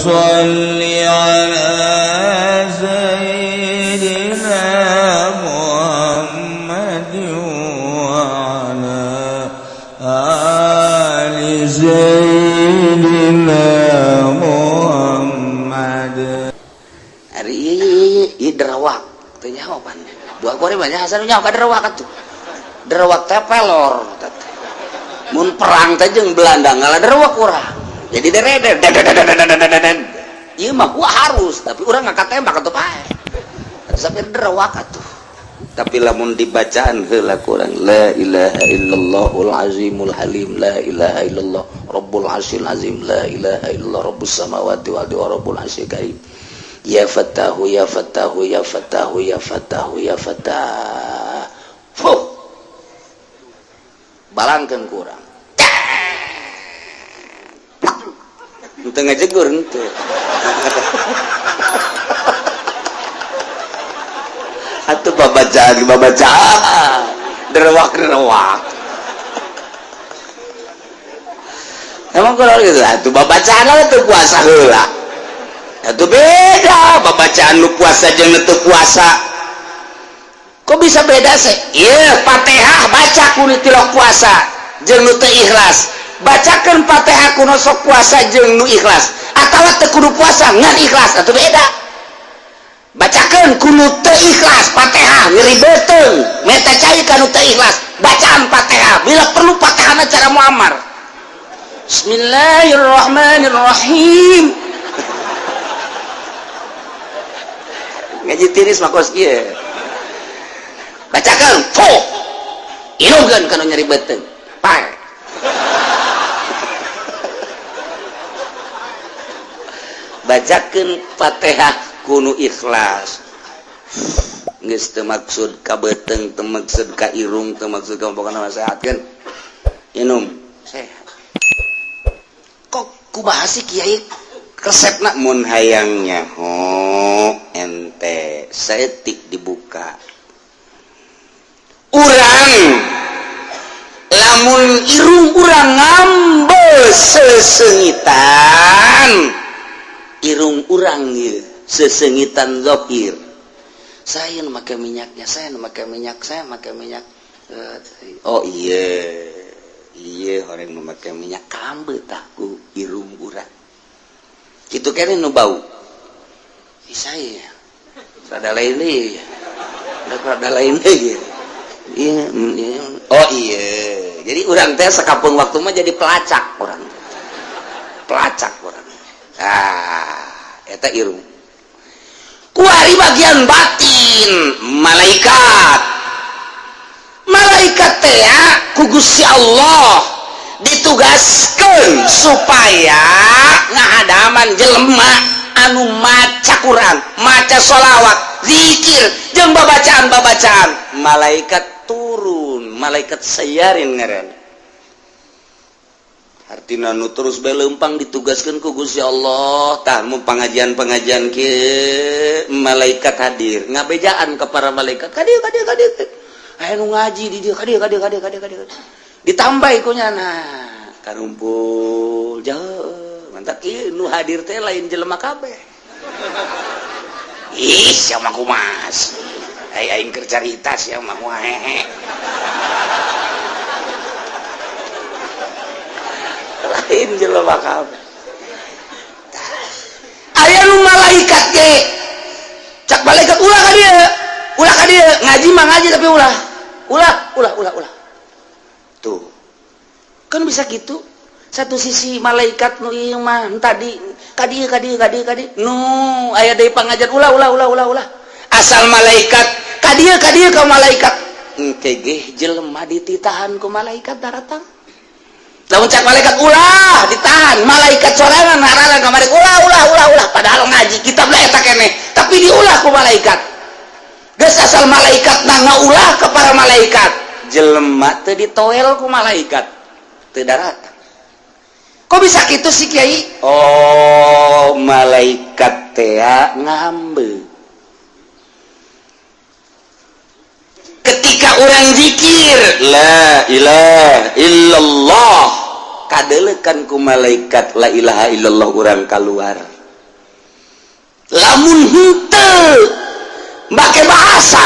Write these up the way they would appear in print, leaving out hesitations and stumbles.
sholli ala sayyidina Muhammad wa ala ali sayyidina Muhammad. Ari ieu derawak teu nyahoban. Dua kore banyak hasan nyaho ka derawak atuh. Derawak teh pelor. Mun perang teh jeung Belanda ngalah derawak urang. Jadi dereder. Ieu mah gua harus, tapi urang ngangkat tembak atuh pae. Sampai derawak atuh. Tapi lamun dibacaan heula kurang la ilaha illallahul azimul halim la ilaha illallah rabbul arsyil azim la ilaha illallah rabbus samawati wal ardi wa rabbul arsyil karim. Ya Fattahu ya Fattahu ya Fattahu ya Fattahu ya Fattah. Balangkeun kurang. Henteu ngajegur henteu. Atuh babacaan derewak emang kalau gitu atuh babacaan lah teu puasa heula atuh beda babacaan lu puasa jeung teu puasa kok bisa beda sih ieu Fatihah baca kudu tilok puasa jeung nu teu ikhlas bacakeun Fatihah kudu sok puasa jeung nu ikhlas atawa teu kudu puasa ngan ikhlas atuh beda bacakan kudu teu ikhlas Fatihah ngeribeteung meta cai kanu teu ikhlas bacaan Fatihah bila perlu Fatihahna cara muammar Bismillahirrahmanirrahim ngaji tiris mah kos kieu bacakan inugeun kanu nyeribeteung pae bacakan Fatihah kudu ikhlas geus teu maksud ka beuteng teu maksud ka irung teu maksud ka pokona nasehatkeun inum sehat kok kumaha sih kiai resepna mun hayang nyaho ente saeutik dibuka urang lamun irung urang ngambeul sesengitan irung urang ieu sesengitan zahir saya memakai minyaknya saya memakai minyak oh iya orang memakai minyak kambe tahu irung urang itu kene nu bau saya rada lain deh oh iya jadi urang teh sakapeung waktu mah jadi pelacak orang eta irung kuari bagian batin malaikat teh ku Gusti Allah ditugaskeun supaya ngahadaman jelema anu maca Quran maca sholawat zikir jeung babacaan malaikat turun malaikat sayarin ngaran artina nu terus beleumpang ditugaskeun ku Gusti Allah tah mun pengajian kieu malaikat hadir ngabejaan ka para malaikat kadieu aya nu ngaji di dieu kadieu ditambahi ku nyana karumpul jauh mantap ieu nu hadir teh lain jelema kabeh ih sia mah kumas aing keur carita sia mah hehe lain jelema kabeh aya nu malaikat ge cak malaikat ulah ka dieu ngaji mah ngaji tapi ulah tuh kan bisa gitu satu sisi malaikat nu ieu mah tadi kadieu nu aya deui pangajian ulah asal malaikat kadieu ka malaikat engke ge jelema dititahan ku malaikat daratang lamun cak malaikat ulah ditahan malaikat sorangan ngarana kamari ulah padahal ngaji kitab lah eta keneh tapi diulah ku malaikat geus asal malaikat ngaulah ka para malaikat jelema teu ditoel ku malaikat teu daratang kok bisa kitu sih kiai oh malaikat teh ngambe ketika orang zikir la ilaha illallah kadelekan ku malaikat la ilaha illallah urang keluar lamun henteu make bahasa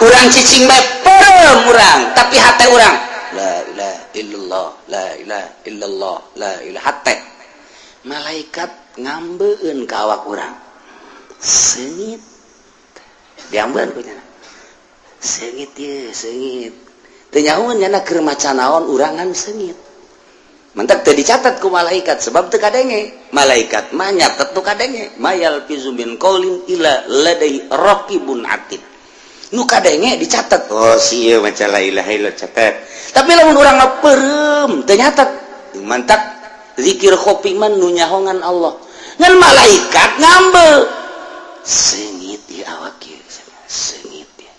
urang cicing bae perem urang tapi hate urang la ilaha illallah la ilaha illallah la ilaha hate malaikat ngambeun ka awak urang seungit diambeun ku nya seungit ye seungit teu nyahoan nya keur maca naon urangan seungit mantak teu dicatat ku malaikat sebab teu kadenge malaikat mah nyatet tu kadenge mayal fizu min qaulin ila ladai raqibun atid nu kadenge dicatat oh sieu maca la ilaha illallah catat tapi lamun urang peureum teu nyatet mantak zikir khofi man nu nyahongan Allah ngan malaikat ngambe seungit di awak ieu seungit ya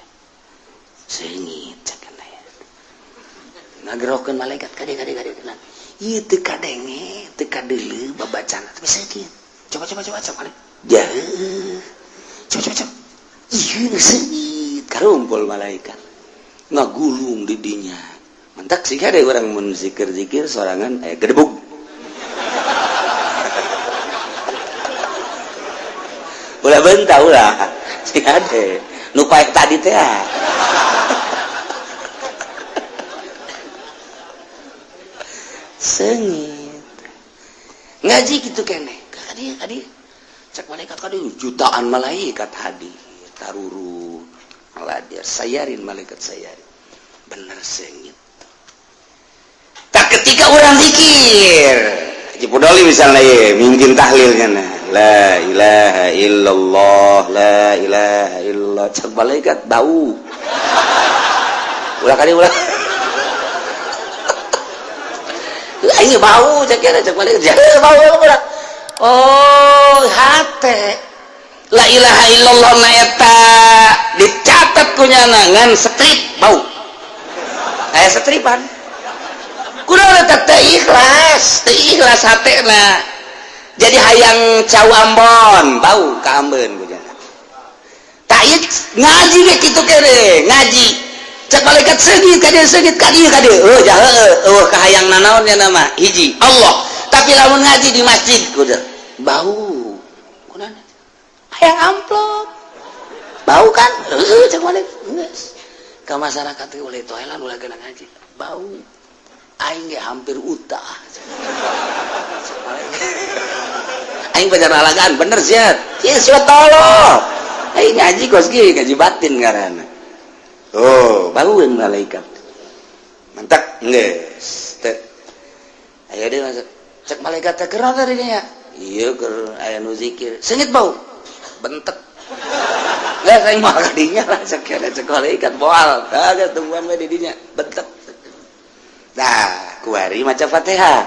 seungit cakana ya ngagerokeun malaikat kade ieu teu kadenge teu kadeuleu babacana tapi seungit coba coba ieu seungit karumpul malaikat ngagulung di dinya mantak sih ada orang mun zikir-zikir sorangan gedebug ulah bentah ulah sih ada nu paek tadi teh seungit ngaji gitu kene kadi cek malaikat kadi jutaan malaikat hadir taruru ngaladir sayarin malaikat sayarin bener seungit tak ketika orang zikir Haji Pudoli misalnya ya mungkin tahlilnya nah la ilaha illallah la ilaha illallah cek malaikat bau ulah kali ulah ini bau cek malaikat bau ulah oh hate la ilaha illallah na eta dicatat kunyana ngan strip bau aya stripan kunaon eta teu ikhlas hatena jadi hayang cau Ambon bau ka Ambeun kunyana tah ieu ngaji ge kitu kere ngaji cek malaikat seungit ka dieu oh jah heueuh kahayang nanaon nya nama hiji Allah tapi lamun ngaji di masjid kudu bau kunaon hayang amplop bau kan cek malaikat geus ka masyarakat teh oleh toilan ulah geuna ngaji bau aing ge hampir utah aing pajar alagaan bener sia ieu sudah tolong aing ngaji kos ge ngaji batin ngaranna oh baueun malaikat mantap geus teh aya deui cek malaikat teh keur tadi nya ieu keur aya nu zikir seungit bau bentek lah aing mah kadinya lah cek malaikat moal kagak tungguan we di dinya bentek nah kuari maca Fatihah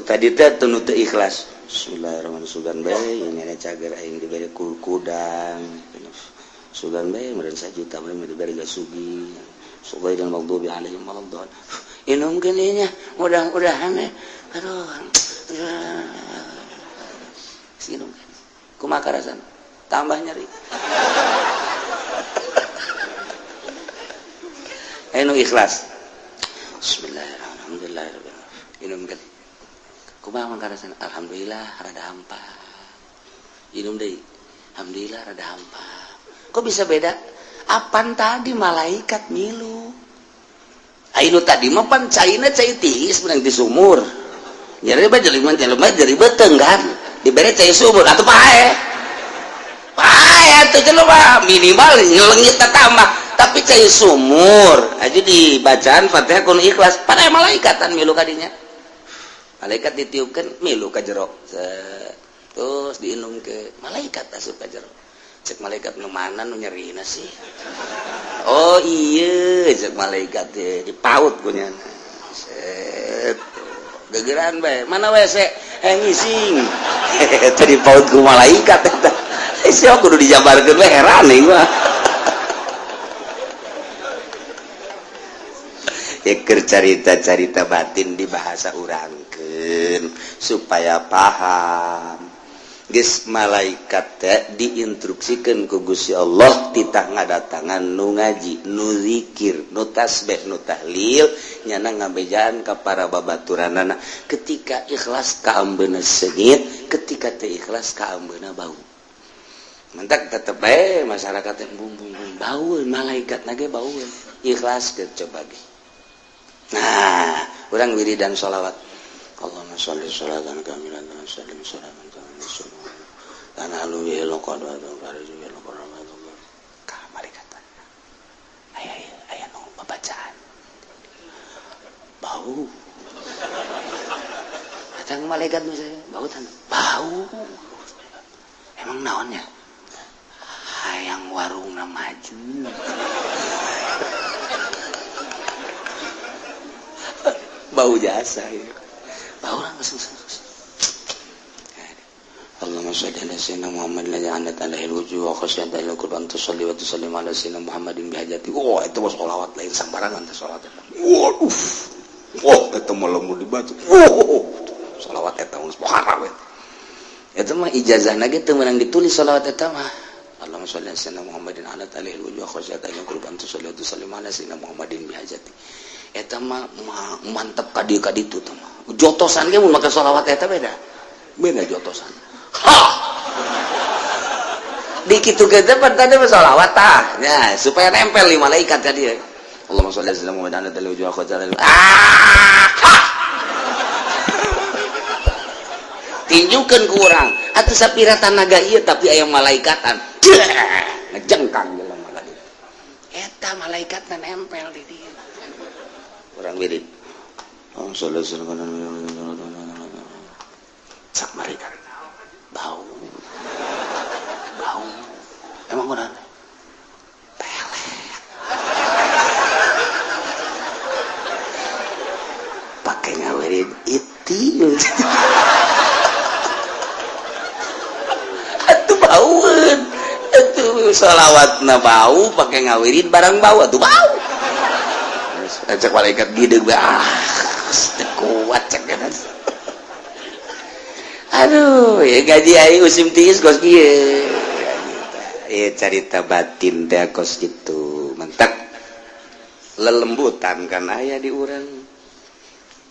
tadi teh tunu teu ikhlas bismillahirrahmanirrahim sugan bae ini ada cager aing dibere kudang sugan bae meureun 1 juta bae dibere gasugi sugai dan maghdubi alaihim waladdallin inum geuning nya mudah-mudahan aduh sinum kumaha karasan tambah nyeri anu ikhlas bismillahirrahmanirrahim inum kan kumaha man karasan alhamdulillah rada hampa inum deui alhamdulillah rada hampa kok bisa beda apan tadi malaikat milu anu tadi mah pan caina cai tiis menang di sumur nyari mah jelema jadi beteung kan dibere cai sumur atuh pae atuh jelema minimal ngelengit tambah tapi cai sumur aja di bacaan Fatihah kudu ikhlas pada malaikatan milu kadinya malaikat ditiupkeun milu ka jero terus diinum ke malaikat asup ka jero cek malaikat nu mana nu nyerina sih oh iya cek malaikat dipaut kunyana set gegeran bae mana WC ngising tadi paut ku malaikat eta sia kudu dijabarkeun we heran nih mah keur carita-carita batin di bahasa urangkeun supaya paham geus malaikat diinstruksikan ku Gusti Allah titah ngadatangan nu ngaji nu zikir nu tasbih nu tahlil nyana ngabejaan ka para babaturanana ketika ikhlas ka ambeuna seungit ketika teu ikhlas ka ambeuna bau mentak tetep bae masyarakat teh bung bau malaikat nage bau ikhlas ke coba ge nah urang wiridan sholawat Allahumma sholli sholatan kamilan wa sallim salaman dan alwi lo qadwa dari juga lo qadwa ka malaikat aya nu babacaan bau datang malaikat nu bau tan bau emang naonnya hayang warungna maju bau jasa ya bau langsung Allahumma shalli ala sayyidina Muhammad la ja'alat alaihi wujuh wa khasyata ila qurban tusalli wa tusallim ala sayyidina Muhammadin bihajati itu was sholawat lain sambarangan teh sholawat waduh eta mah lamun dibaca sholawat eta geus muharram eta mah ijazahna ge teu meunang ditulis sholawat eta mah Allahumma shalli ala sayyidina Muhammadin ala alaihi wujuh wa khasyata ila qurban tusalli wa tusallim ala sayyidina Muhammadin bihajati eta mah mantep ka dieu ka ditu teh mah jotosan ge mun make sholawat eta beda jotosan dikitu kita tadi bersolawat ya supaya nempel di malaikat tadi Allahumma sholli ala sayyidina Muhammadin ala wajhi khazal tinjukeun ku urang atuh sapira tanaga ieu tapi aya malaikatan ngejengkang jelema malaikat eta malaikatna nempel di dieu urang wirid Allahumma sholli ala sayyidina Muhammadin sak malaikat bau emang benar pelet pakai ngawirin iti atuh baueun atuh sholawatna bau pakai ngawirin barang bau atuh bau cek malaikat gideg kuat cek kan aduh ya gaji aing usim tiis kos kieu ya carita batin teh kos kitu mentak lelembutan kan aya di urang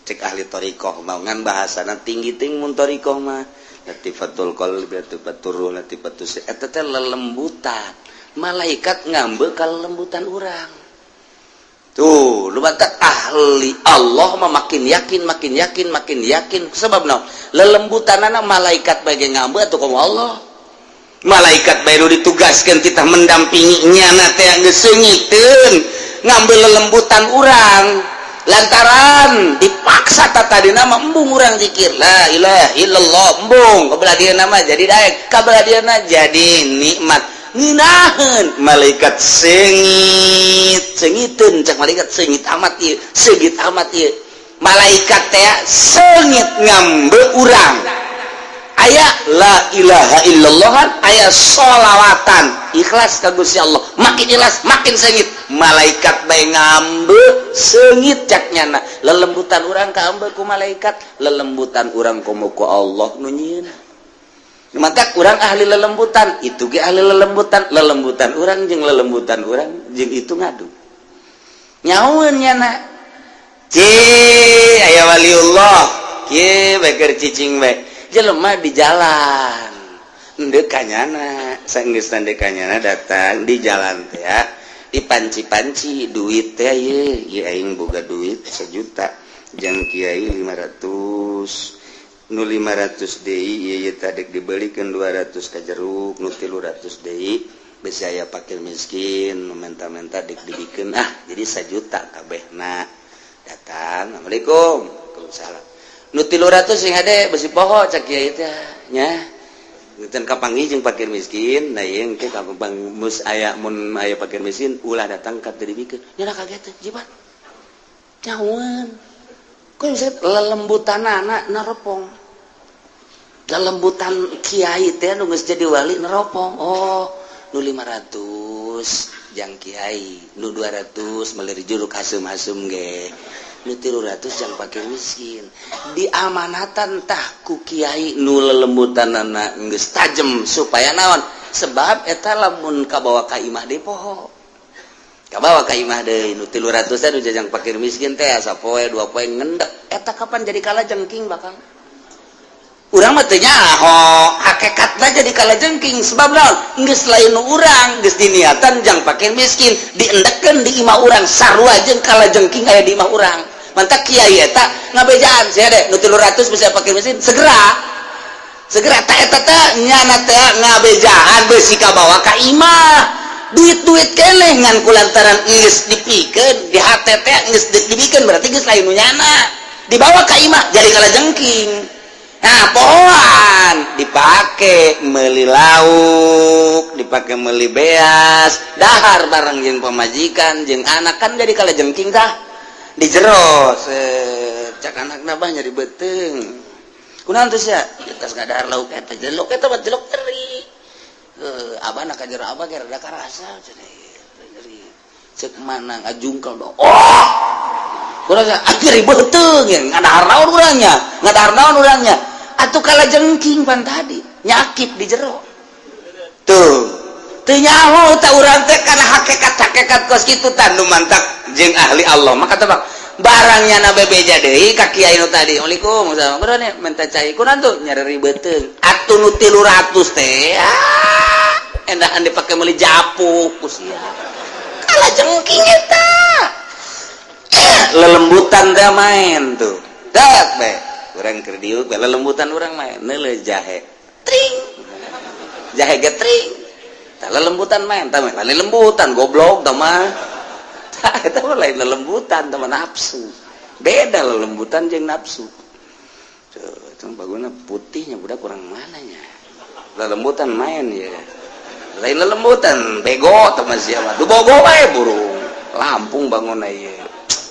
cek ahli thariqah mah ngan bahasana tinggi-tinggi mun thariqah mah latifatul qalbi latifatur ruh latifatus eta teh lelembutan malaikat ngambe ka lelembutan urang tuh lu batak ahli Allah mah makin yakin sebab naon lelembutanana malaikat bage ngambe atuh ka Allah malaikat bae ditugaskeun titah mendampingi nyana teh geus seungiteun ngambe lelembutan urang lantaran dipaksa tadina mah embung urang zikir la ilaha illallah embung kabelah mah jadi daek kabelah jadi nikmat nginaheun malaikat seungiteun cek malaikat seungit amat ieu malaikat teh seungit ngambe urang aya la ilaha illallah aya sholawatan ikhlas ka Gusti Allah makin ikhlas makin seungit malaikat bae ngambe seungit caknyana lelembutan urang ka ambe ku malaikat lelembutan urang komo ku Allah nu nyieun mantap urang ahli lelembutan itu ge ahli lelembutan urang jeung lelembutan urang jeung itu ngadu nyaeun nyana aya waliullah kieu bae cicing bae jelema di jalan endeu kanyana saenggeus tande kanyana datang di jalan teh ya dipanci-panci duit teh ieu aing boga duit 1 juta jeung kiai 500 nu 500 deui ieu tadek dibelikeun 200 ka jeruk nu 300 deui besi aya fakir miskin menta-menta dek dibikeun jadi 1 juta kabehna datang assalamualaikum waalaikumsalam nu 300 sing hade besi poho cak kieu teh nya ngeuteun kapanggih jeung fakir miskin da ieu engke kapang mus aya mun aya fakir miskin ulah datang ka dibikeun nya kaget teh jibat nyaun kok bisa lelembutanana neropong lelembutan kiai teh nu geus jadi wali neropong nu 500 jang kiai nu 200 melir juruk hasum-hasum ge nu 300 jang fakir miskin diamanatan tah ku kiai nu lelembutanana geus tajem supaya naon sebab eta lamun kabawa ka imah deui poho kabawa ka imah deui nu 300 teh nu jang fakir miskin teh asa poe 2 poe ngendek eta kapan jadi kalajengking bakal urang mah teu nyaho hakikatna jadi kalajengking sebab naon geus lain nu urang geus diniatan jang fakir miskin diendekeun di imah urang sarua jeung kalajengking aya di imah urang mantak kiai eta ngabejaan sia deh nu 300 bisa fakir miskin segera ta eta teh nyana teh ngabejaan beusi kabawa ka imah duit keneh ngan kulantaran geus dipikeun di hate teh geus dibikeun berarti geus lain nu nyana dibawa ka imah jadi kalajengking. Nah, pohoan dipake meuli lauk, dipake meuli beas, dahar bareng jeung pamajikan jeung anak kan jadi kalajengking tah. Di jero cak anakna bah nyari beuteung. Kunaon teh sia? Geus ngadahar lauk eta, jelok eta mah jelok teri. Abana ka jero abah ge rada karasa cenah. Cek manang ajungkel dong. Oh! Kurang akhirnya beuteung ya ngadahar naon urangnya atuh kalajengking pan tadi nyakip di jero tuh teu nyaho ta urang teh kana hakikat kos kitu tah nu mantak jeung ahli Allah maka teh barangnya na bebeja deui ka kiai nu tadi Assalamualaikum berane minta cai kunaon tuh nyari beuteung atuh nu 300 teh endahan dipake meuli japuk ku sia kalajengking eta lelembutan teh main tuh dak be urang keur diuk lelembutan urang main neuleuh jahe tring jahe getring tah lelembutan main tah lain lelembutan goblok tah mah tah eta mah lain lelembutan tah nafsu beda lelembutan jeung nafsu tuh baguna putihnya budak kurang mananya lelembutan main ya lain lelembutan bego tah mah sia mah du bogo wae burung Lampung bangun ieu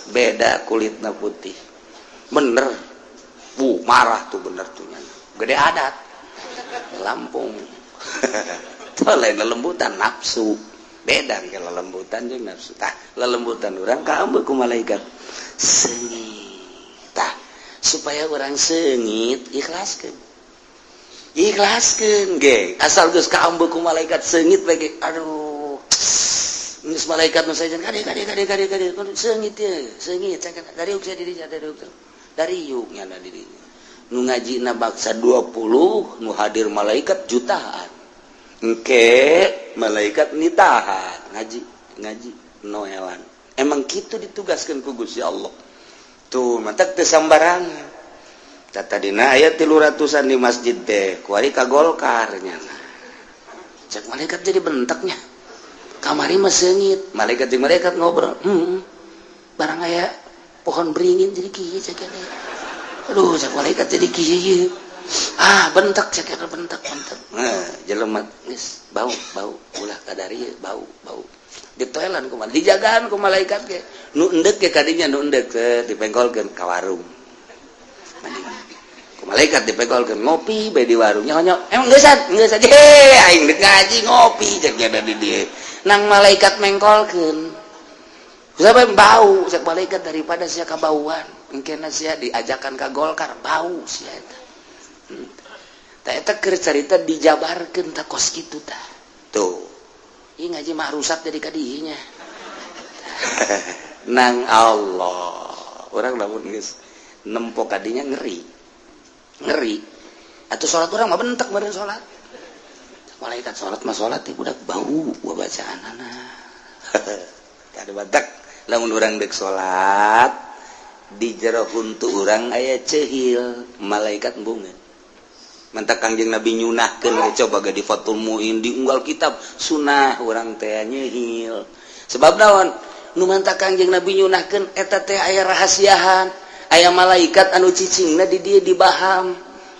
beda kulitna putih bener marah tuh bener tuh gede adat Lampung tuh lain lelembutan nafsu beda ke lelembutan jeung nafsu tah lelembutan urang kaambeu ku malaikat seungit tah supaya urang seungit ikhlaskeun ge asal geus kaambeu ku malaikat seungit bae aduh geus malaikat nu saejeun kade seungit ye seungit dari uk sia diri dari yuk nyana diri nu ngajina baksa 20 nu hadir malaikat jutaan engke malaikat nitahan ngaji noelan emang kitu ditugaskeun ku Gusti Allah tuh mantak teu sambarangan tadina aya 300an di masjid teh kuari ka Golkar nyana cek malaikat jadi benteknya kamari mah seungit malaikat jeung malaikat ngobrol barang aya pohon beringin jadi kieu cek aduh cek malaikat jadi kieu bentek cek bentek jelema geus bau ulah kadari bau ditoelan kumaha dijagaan ku malaikat ge nu endek ge kadinya nu endek dipengkolkeun ka warung ku malaikat dipengkolkeun ngopi bae di warung nyok emang geus aja aing deuk ngaji ngopi cek nya di dieu nang malaikat mengkolkeun siapa bau cek malaikat daripada sia kabauan engkena sia diajakan ka Golkar bau sia eta tah eta keur carita dijabarkeun ta kos kitu tah tuh ieu ngaji mah rusak jadi ka dieu nya nang Allah urang lamun geus nempo ka dinya ngeri atuh salat urang mah bentek beureun salat malaikat salat mah salat teh budak bau bacaanana kada badak lamun urang deuk salat di jero huntu urang aya cehil malaikat embungeun mantak Kangjeng Nabi nyunahkeun coba ga di Fathul Muin di unggal kitab sunah urang teh nyehil sebab naon nu mantak Kangjeng Nabi nyunahkeun eta teh aya rahasiahan aya malaikat anu cicingna di dieu dibaham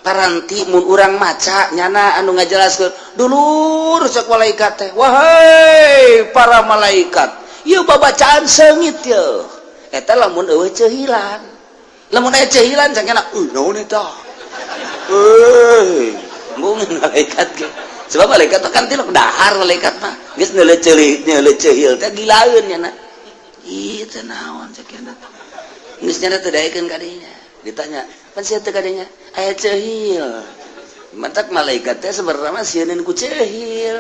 paranti mun urang maca nyana anu ngajelaskeun dulur cek malaikat teh wahai para malaikat ieu babacaan seungit yeuh eta lamun eueuh cehilan lamun aya cehilan cenah naon eta mungkin malaikat ge sebab malaikat kan tilok dahar malaikat mah geus neuleuh cehil teh gilaeun nya na ieu teh naon cenah geus nyana teu daekeun kadinya ditanya pan sia teu kadinya aya ceuhil mantak malaikat teh sebenarnya mah sieun ku ceuhil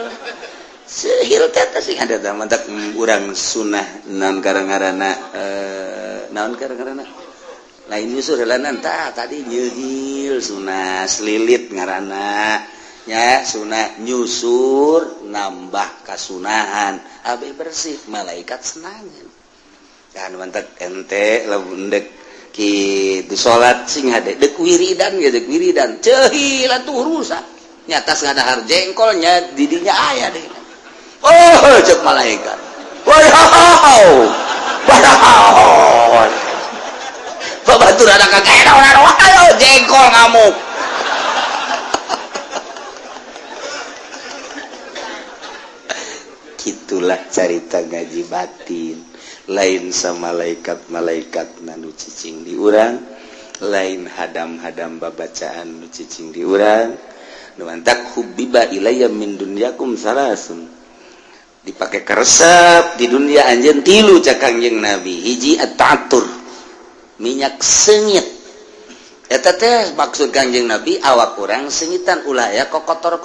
teh sing ada teh mantak urang sunah naon ngaranna lain nyusur helanan tadi nyeuhil sunah selilit ngaranna nya sunah nyusur nambah kasunahan abeh bersih malaikat senangan kan mantak ente lamun dek kitu salat sing hade dek wiridan ceuhil atuh rusak nyata ngadahar jengkolnya didinya aya deh oh cek malaikat wow babatur ada kagak ayo jengkol ngamuk gitulah cerita ngaji batin lain sama malaikat nanu cicing di urang lain hadam babacaan nu cicing di urang nu antak hubbiba ilayya min dunyakum salasun dipakai keresep di dunia anjeun tilu cak Kangjeng Nabi hiji at-ta'attur minyak sengit eta teh maksud Kangjeng Nabi awak urang sengitan ulah ya kokotor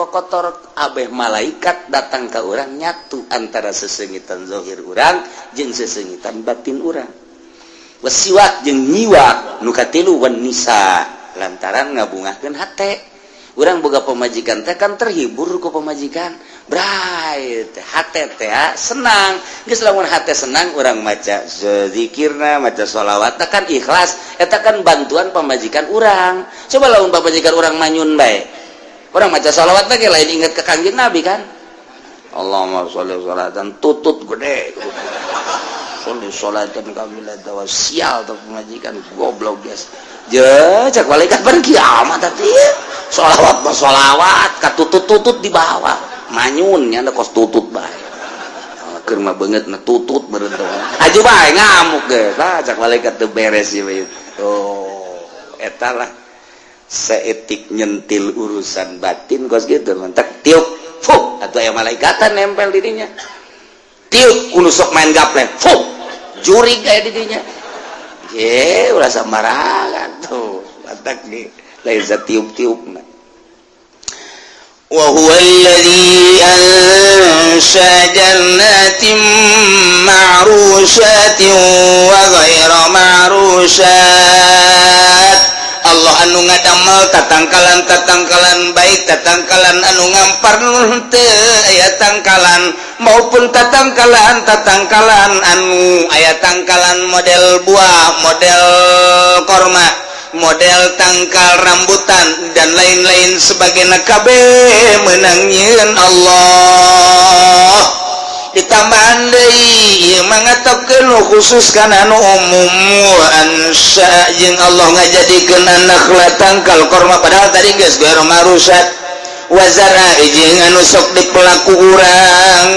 abeh malaikat datang ke urang nyatu antara sesengitan zahir urang jeung sesengitan batin urang wasiwak jeung nyiwak nu katilu wan nisa lantaran ngabungahkeun hate urang boga pemajikan teh kan terhibur ku pemajikan brai teh hate teh senang geus lamun hate senang urang maca zikirna maca sholawat kan ikhlas eta kan bantuan pemajikan urang coba lamun pemajikan urang manyun bae urang maca sholawat ge lain inget ke Kangjeng Nabi kan Allahumma sholli sholatan tutut gede sholli sholatan kamilatan wa sial tuh pemajikan goblok guys je cak malaikat bar kiamat tadi sholawat katutut di bawah manyunnya ada kos tutut bae keur mah beungeut na tutut beureun aju bae ngamuk ge cak malaikat teu beres ieu eta lah seetik nyentil urusan batin kos gitu mantak tiup fuh atuh aya malaikatan nempel di dinya tiup kudu sok main gaple fuh jurig aya di dinya ye ulah sambarangan tuh mantak di lain sa tiup-tiupna wa huwa alladzi ansha jannatin ma'rushatin wa ghayra ma'rushat Allah anu ngadamel tatangkalan baik tatangkalan anu ngamparn teu aya tangkalan maupun tatangkalan anu aya tangkalan model buah model korma model tangkal rambutan dan lain-lain sebagainya kabeh meunang nyieun Allah ditambahan deui ieu mangatokeun khusus kana anu umum ansya jeung Allah ngajadikeun anak tangkal korma padahal tadi geus ghairu marusat wazara jeung anu sok dipelaku urang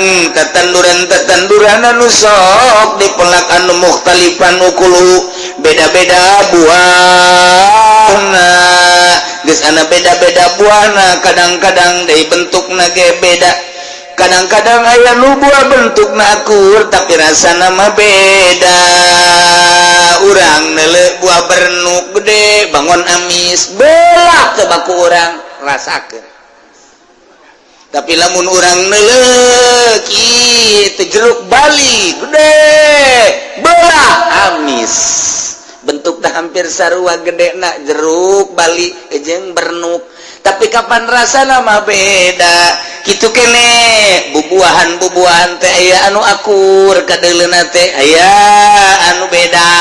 tetanduran anu sok dipelak anu mukhtalifan ukulu beda-beda buahna geus ana beda-beda buahna kadang-kadang deui bentukna ge beda kadang-kadang aya nu buah bentukna akur tapi rasana mah beda urang neuleuh buah bernuk gede bangun amis belah teu baku urang rasakeun tapi lamun urang neuleuh kitu jeruk bali gede belah amis bentukna hampir sarua gedena jeruk bali jeung bernuk tapi kapan rasana mah beda kitu kene bubuahan teh aya anu akur kadeuleuna teh aya anu beda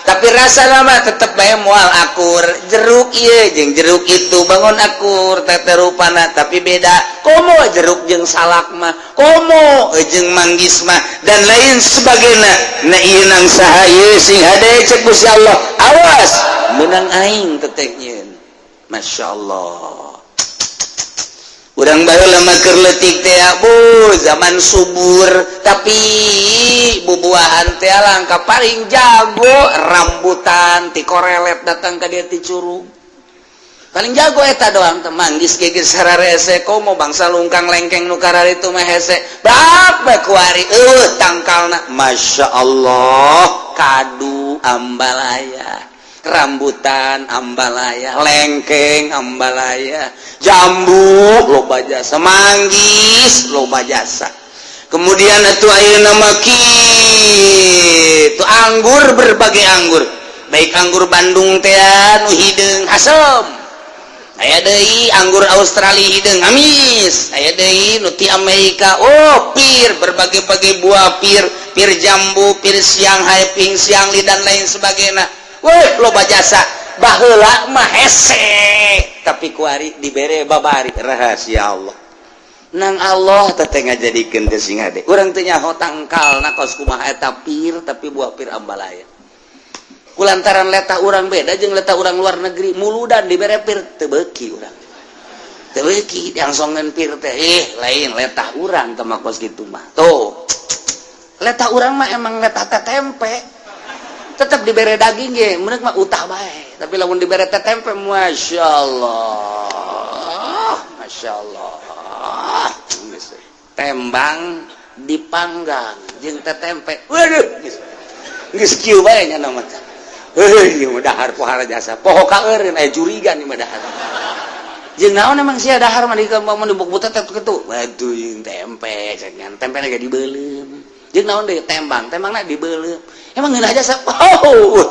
tapi rasana mah tetep bae moal akur jeruk ieu jeung jeruk itu bangun akur teh rupana tapi beda komo jeruk jeung salak mah komo jeung manggis mah dan lain sebagainya na ieu nang saha ieu sing hade cek Gusti Allah awas meunang aing teteh nyieun masyaallah urang baheula mah keur leutik teh bu zaman subur tapi bubuahan teh langka paling jago rambutan ti korelet datang ka dieu ti curug paling jago eta doang teh manggis geus sararese komo bangsa lungkang lengkeng nu karari itu mah hese bab kuari tangkalna masyaallah kadu ambalaya, rambutan ambalaya, lengkeng ambalaya, jambu loba jasa, manggis loba jasa. Kemudian atuh ayeuna mah kitu anggur, berbagai anggur, baik anggur Bandung teh nu hideung asem, aya deui anggur Australia hideung amis, aya deui nu ti Amerika pir, berbagai-bagai buah pir jambu, pir Shanghai, ping siang li dan lain sebagainya. Weh loba jasa, baheula mah hese tapi kuari dibere babari rahasia Allah. Nang Allah teteh ngajadikeun teh sing hade. Urang teh nyaho tangkalna kos kumaha eta pir tapi buah pir ambalaya. Kulantaran letah urang beda jeung letah urang luar negeri, muludan dibere pir teu beuki urang. Teu beuki diangsongeun pir teh lain letah urang teh mah kos kitu mah. Tuh. Letah urang mah emang letah teh tempe. Tetap dibere daging ge, meunang mah utah bae. Tapi lamun dibere teh tempe, masyaallah. Masyaallah. Tembang dipanggang jeung teh tempe. Waduh. Geus kieu bae nya nama teh. Ieu dahar pohara jasa. Poho ka eureun aya jurigan ieu dahar. Jeung naon emang sia dahar mah mun dibuk teh kitu. Waduh jeung tempe cenah. Tempena ge dibeulem. Jeung naon deui tembangna dibeulem. Emang ngeunah jasa.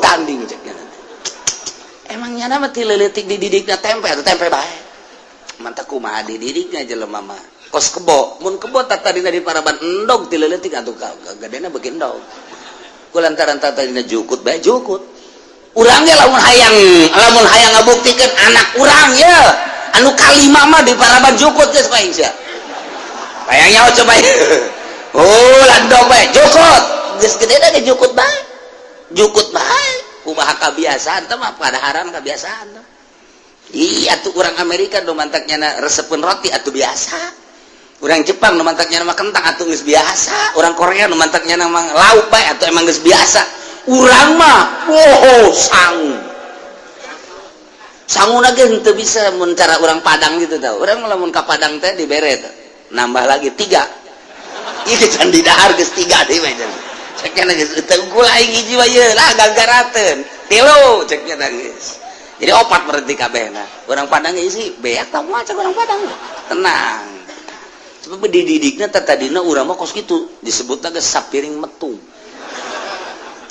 Tanding cenah. Emang nya mah ti leuletik dididikna tempe atuh tempe bae. Mantap kumaha dididiknya jelema mah kos kebo, mun kebo tatadina di paraban endog ti leuletik atuh gadena beuki endog. Kulantaran tatadina jukut bae jukut. Urang ge lamun hayang ngabuktikeun anak urang ya anu kalima mah di paraban jukut geus paing sia. Bayangnya coba. Landog bae jukut. Geus gedena ge jukut bae. Jukut bae. Kumaha kabiasaan teh mah padaharan kabiasaan teh. Iya tuh orang Amerika do mantaknya resepkeun roti atuh biasa. Orang Jepang do mantaknya mah kentang atuh geus biasa. Orang Korea do mantaknya mah lauk bae atuh emang geus biasa. Urang mah sangu. Sanguna ge henteu bisa mun cara urang Padang gitu tau. Urang lamun ka Padang teh dibere teh. Nambah lagi 3. Ieu can di dahar geus 3 deui mah cenah. Cekna geus teu unggul aing hiji bae lah gagarateun. 3 cekna geus. Jadi 4 berarti kabehna. Orang Padang isi beak tah moal cek orang Padang. Tenang. Sebab dididikna tadina urang mah kos kitu, disebutna geus sapiring metung.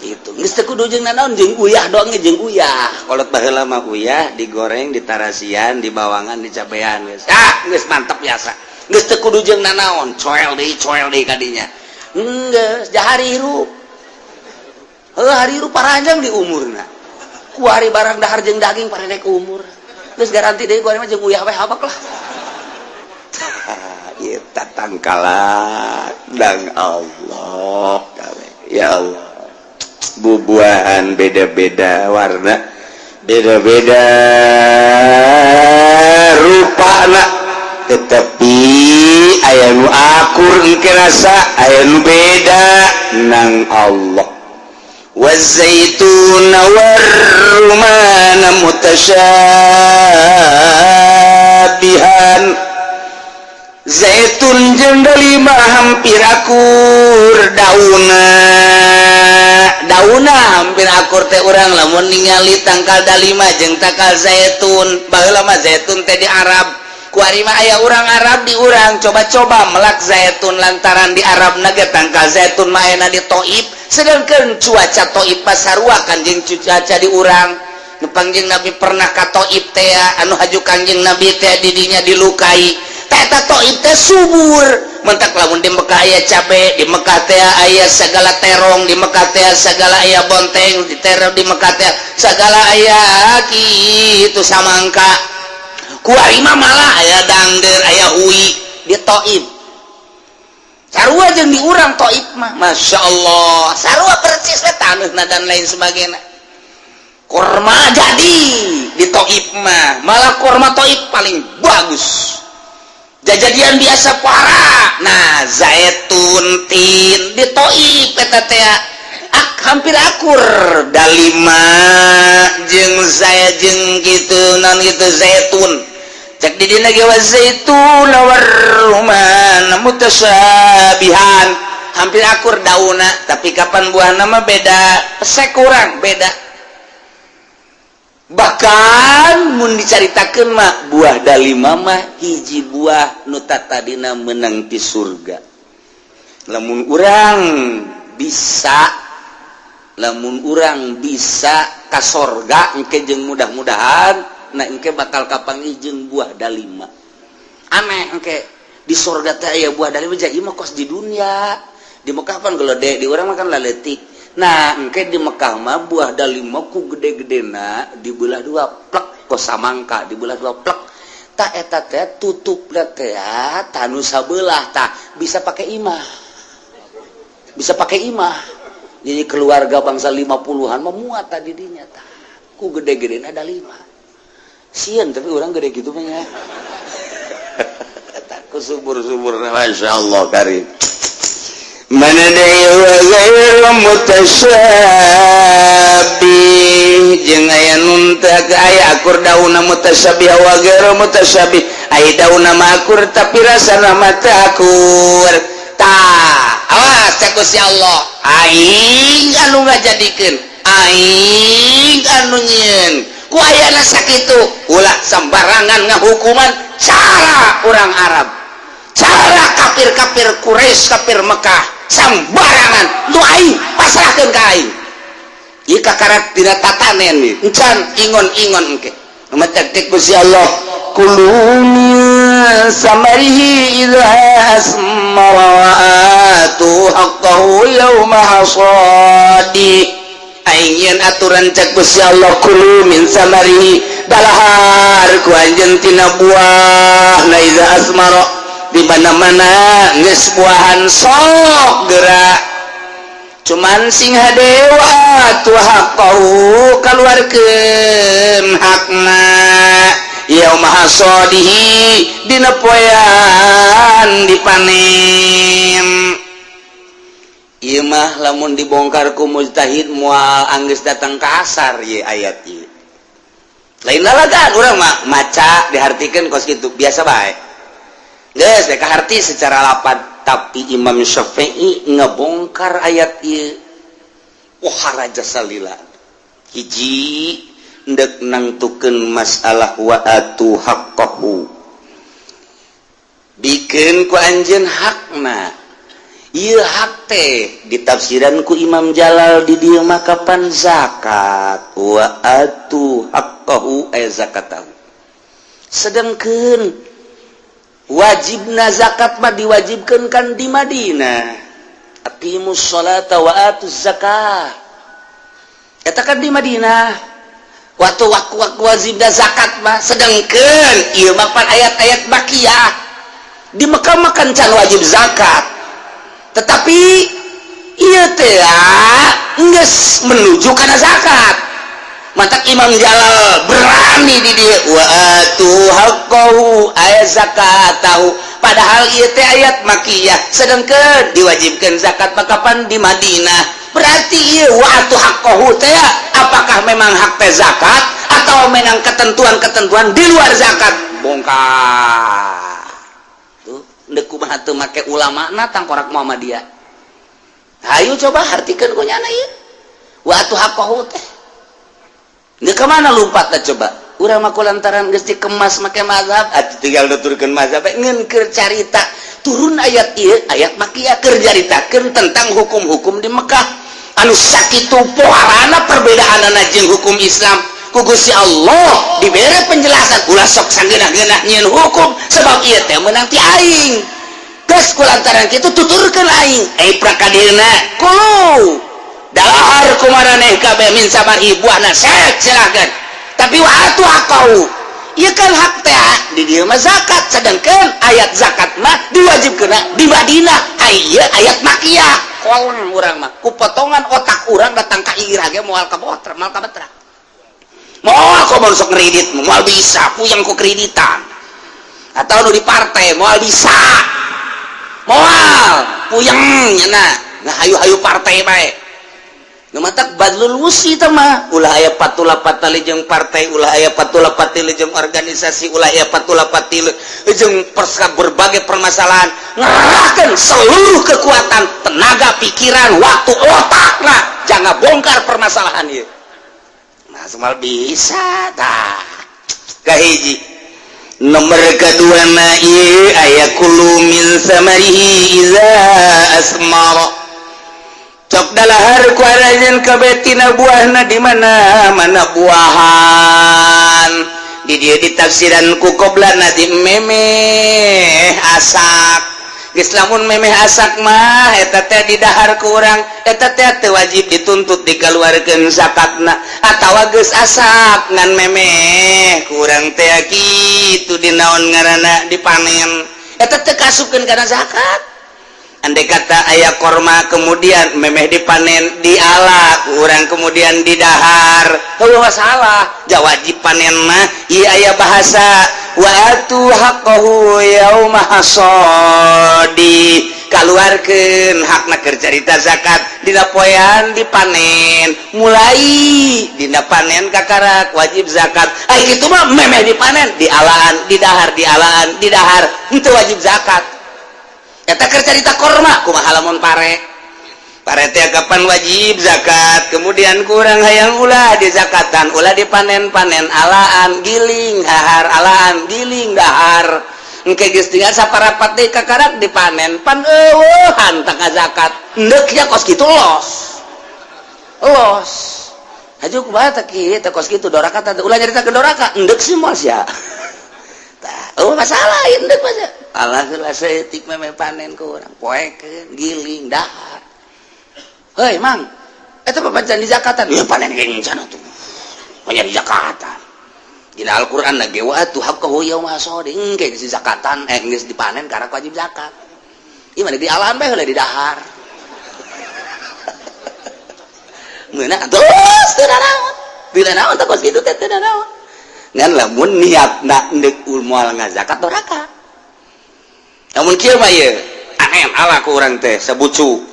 Gitu. Geus teu kudu jeung nanaon jeung uyah doang jeung uyah. Kolot baheula mah uyah digoreng, ditarasian, dibawangan, dicabean geus. Geus mantep biasa. Geus teu kudu jeung nanaon, coel deui kadinya. Geus jahari hirup. Heuh hari hirup paranjang di umurna. Kuari barang dahar jeung daging paredek umur. Geus garanti deui kuari mah jeung uyah we habak lah. Ieu tatangkalan dang Allah. Ya Allah. Bubuahan beda-beda warna, beda-beda rupana, tetapi aya nu akur engke rasa, aya nu beda nang Allah. والزيتون والرمان mutasyabihan. Zaitun jeung dalima hampir akur dauna hampir akur teh urang lamun ningali tangkal dalima jeung tangkal zaitun. Baheula mah zaitun teh di Arab. Kuari mah aya urang Arab di urang coba-coba melak zaitun lantaran di Arab nage tangkal zaitun mah aya di Taif. Sedangkan cuaca Taif pasarua kanjing cuaca di urang pangjing Nabi pernah ka Taif teh anu haju kanjing Nabi teh didinya dilukai teh Taif teh subur mentak lamun di Mekah aya cabe, di Mekah teh aya segala terong, di Mekah teh segala aya bonteng, di terong di Mekah teh segala aya kitu samangka. Kuari mah malah aya dangder, aya hui di Taif. Sarua jeung di urang Taif mah, masya Allah, sarua percis we taneuhna dan lain sebagainya. Kurma jadi di Taif mah, malah kurma Taif paling bagus. Jajadian biasa para, nah zaitun tin di Taif eta teh hampir akur dalima jeung saya jeung kitu non kitu zaitun. Cek di dina ge wa zaitun war rumman mutasyabihan. hampir akur dauna, tapi kapan buah nama beda, pesek kurang beda. Bahkan mun dicaritakeun mah buah dalima mah hiji buah nu tatadina menang ti surga. Lamun urang bisa ka sorga engke jeung mudah-mudahan na engke bakal kapangijeng buah dalima. Aneh engke di sorga teh aya buah dalima jadi mah kos di dunia. Di Mekah pan gelede, di urang makan laletik. Nah, engke di Mekah mah buah dalima ku gede-gedena dibelah dua plek kos samangka dibelah dua plek. Ta eta teh tutupna teh tanu sabelah tah bisa pakai imah. Bisa pakai imah. Jadi keluarga bangsa 50-an memuat tadi dinya tah. Ku gede-gedena dalima. Sieun tapi orang gede gitu mah nya. Eta ku subur-subur masyaallah karim. Manadai wa ghairu mutasyabih jeung aya nun teh aya akur dauna mutasyabih wa ghairu mutasyabih aya dauna mah akur tapi rasana mah teu akur tah awas cek Gusti Allah aing anu ngajadikeun aing anu nyieun ku ayana sakitu ulah sambarangan ngahukuman cara orang Arab cara kafir-kafir Quraisy kafir Mekah sambarangan nu aing pasrahkeun ka aing ieu kakarak dina tatanen nih encan ingon-ingon engke matak Gusti Allah kulun samarihi idza asmara wa atu haqqahu yauma hasadi aing yen aturan cek Gusti Allah kulu min samarihi dalahar ku anjeun tina buah na idza asmara di mana-mana geus buahan sok gerak cuman sing hadewa tu haqqahu kaluarkeun hakna yauma hasadihi dina poean dipanen. Ieu mah lamun dibongkar ku mujtahid moal anggeus datang ka asar ye ayat ieu. Lain lalagan urang mah maca dihartikeun kos kitu biasa bae. Geus dek harti secara lapan tapi Imam Syafi'i ngebongkar ayat ieu. Wah haraja salila. Hiji ndek nangtukeun masalah wa atu haqqahu. Bikeun ku anjeun hakna. Ieu hak teh ditafsiran ku Imam Jalal di dieu mah kapan zakat. Wa atu haqqahu ay zakatahu. Sedengkeun wajibna zakat mah diwajibkeun kan di Madinah. Aqimus sholata wa atuz zakah. Eta kan di Madinah. Waktu wajibna zakat mah sedengkeun ieu mah pan ayat-ayat makiyah. Di Mekah mah kan can wajib zakat. Tetapi ieu teh geus menuju kana zakat. Mantak Imam Jalal berani di dia wa atu haqqahu ayat zakatahu padahal ieu teh ayat makiyah sedengkeun diwajibkeun zakat kapan di Madinah berarti ieu wa atu haqqahu teh apakah memang hak teh zakat atau memang ketentuan-ketentuan di luar zakat bongkar tuh deuk kumaha teu make ulama na tangkorak Muhammadiyah hayu coba hartikeun ku nyana ieu wa atu haqqahu teh. Nggak kemana lompatnya coba urang mah kulantaran geus dikemas make mazhab atuh tinggal nuturkeun mazhab ngeun keur carita turun ayat ieu ayat makiyah keur caritakeun tentang hukum-hukum di Mekah anu sakitu poharana perbedaanana jeung hukum Islam ku Gusti Allah dibere penjelasan ulah sok sangeunah-ngeunah nyieun hukum sebab ieu teh meunang ti aing geus kulantaran kitu tuturkeun aing prakadirna kulo dalahar kumaraneh kabeh min sabar ibuana sek silakan tapi wa atu haqqahu ieu kan hak teh di dieu mah zakat sedangkeun ayat zakat mah diwajibkeun di Madinah aya ayat makiyah kolong urang mah ku potongan otak urang datang ka irah ge moal ka botra moal ka betra moal komo sok ngredit moal bisa puyeng ku kreditan atau nu di partai moal bisa moal puyeng nya nah hayu-hayu partai bae Ngamatak badlul wusi mah ulah aya patulapat tali jeung partai, ulah aya patulapat tali jeung organisasi, ulah aya patulapat tali jeung berbagai permasalahan, ngerahkeun seluruh kekuatan, tenaga, pikiran, waktu, otakna jangan bongkar permasalahan ieu. Nah, semal bisa tah. Kahiji nomor kaduana ieu aya kulu min samarihi iza asmara. Cok dalahar kuarajan kabetina buahna di mana buahan di dia ditafsiran ku qoblana di memeh asak geus lamun memeh asak mah eta teh di dahar ku urang eta teh teu wajib dituntut dikaluarkeun zakatna atawa geus asak ngan memeh ku urang teh kitu dinaon ngaranna dipanen eta teh kasupkeun kana zakat. Andai kata ayah korma kemudian memeh dipanen diala kurang kemudian didahar heuh masalah jawajib panen mah ieu aya bahasa wa atu haqqahu yauma hasadi kaluarkeun hakna keur carita zakat dina poean dipanen mulai dina panen kakarak wajib zakat ai kitu mah memeh dipanen dialaan didahar dialaan didahar henteu wajib zakat. Eta keur carita korma kumaha lamun pare teh kapan wajib zakat kemudian kurang hayang ulah di zakatan ulah dipanen-panen alaan giling dahar alaan giling dahar engke geus tinggal saparapat deui kakarak dipanen pan eueuhan tangka zakat endeuh nya kos kitu los hajuk kumaha teh kieu teh kos kitu doraka teh ulah nyarita ke doraka endeuh sih mos ya tah masalah endeuh mah Allah setik memeh panen ku urang poekeun giling dahar heuy mang eta papacan di zakatan ya panen ge cenah tuh nya di zakatan dina Al-Qur'an na ge wa atu haqqahu yauma hasadi engke di zakatan geus dipanen karena wajib zakat ieu mah di alaan bae heula di dahar meunang terus teu nanaon bila naon teh kos kitu teh teu nanaon ngan lamun niatna neuk moal ngazakat doraka. Namun kieu mah ieu anem ala ku urang teh sabucu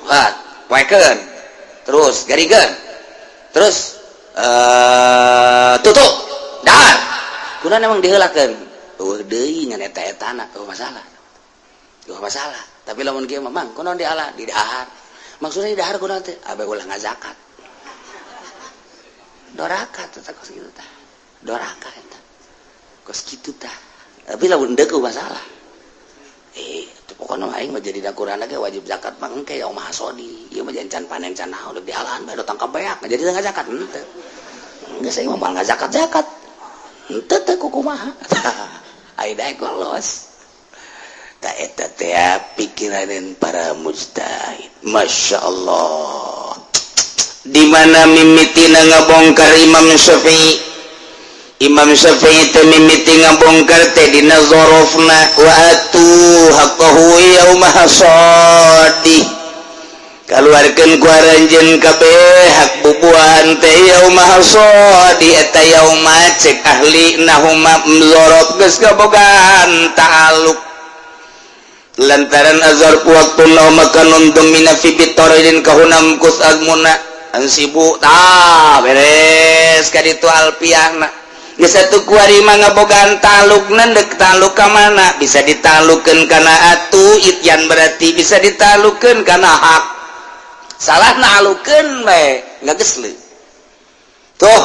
poekeun terus garikeun terus tutup dahar kunaon emang diheulakeun deui ngan eta-etana masalah tapi lamun kieu mah mang kunaon diala di dahar maksudna di dahar kunaon teh abe ulah ngazakat doraka teh kos kitu tah doraka eta kos kitu tah tapi lamun deuk masalah pokoknya aing mah jadi dakurana ge wajib zakat mah engke yaum hasodi ieu mah jancan panen can naon di halaan bae tangkap beak jadi teu zakat henteu geus aing mah moal zakat henteu teh kumaha ai daek lolos ta eta teh pikiraneun para mujtahid masyaallah di mana mimitina ngabongkar Imam Syafi'i teh mimiti ngabongkar teh dina zorofna wa atu haqqahu yauma hasadi kaluarkeun ku aranjeun kabeh hak bubuhan teh yauma hasadi eta yauma cek ahli nahuma zorof geus kabogaan ta'alluq lantaran azhar waktu nauma kanun domina fi bitoridin kahunam kus agmuna ansibu tah beres ka ditu alpiahna geus atuh kuari mah ngabogaan talukna deuk taluk ka mana bisa ditalukeun kana atu ityan berarti bisa ditalukeun kana hak salah naalukeun bae ngageus toh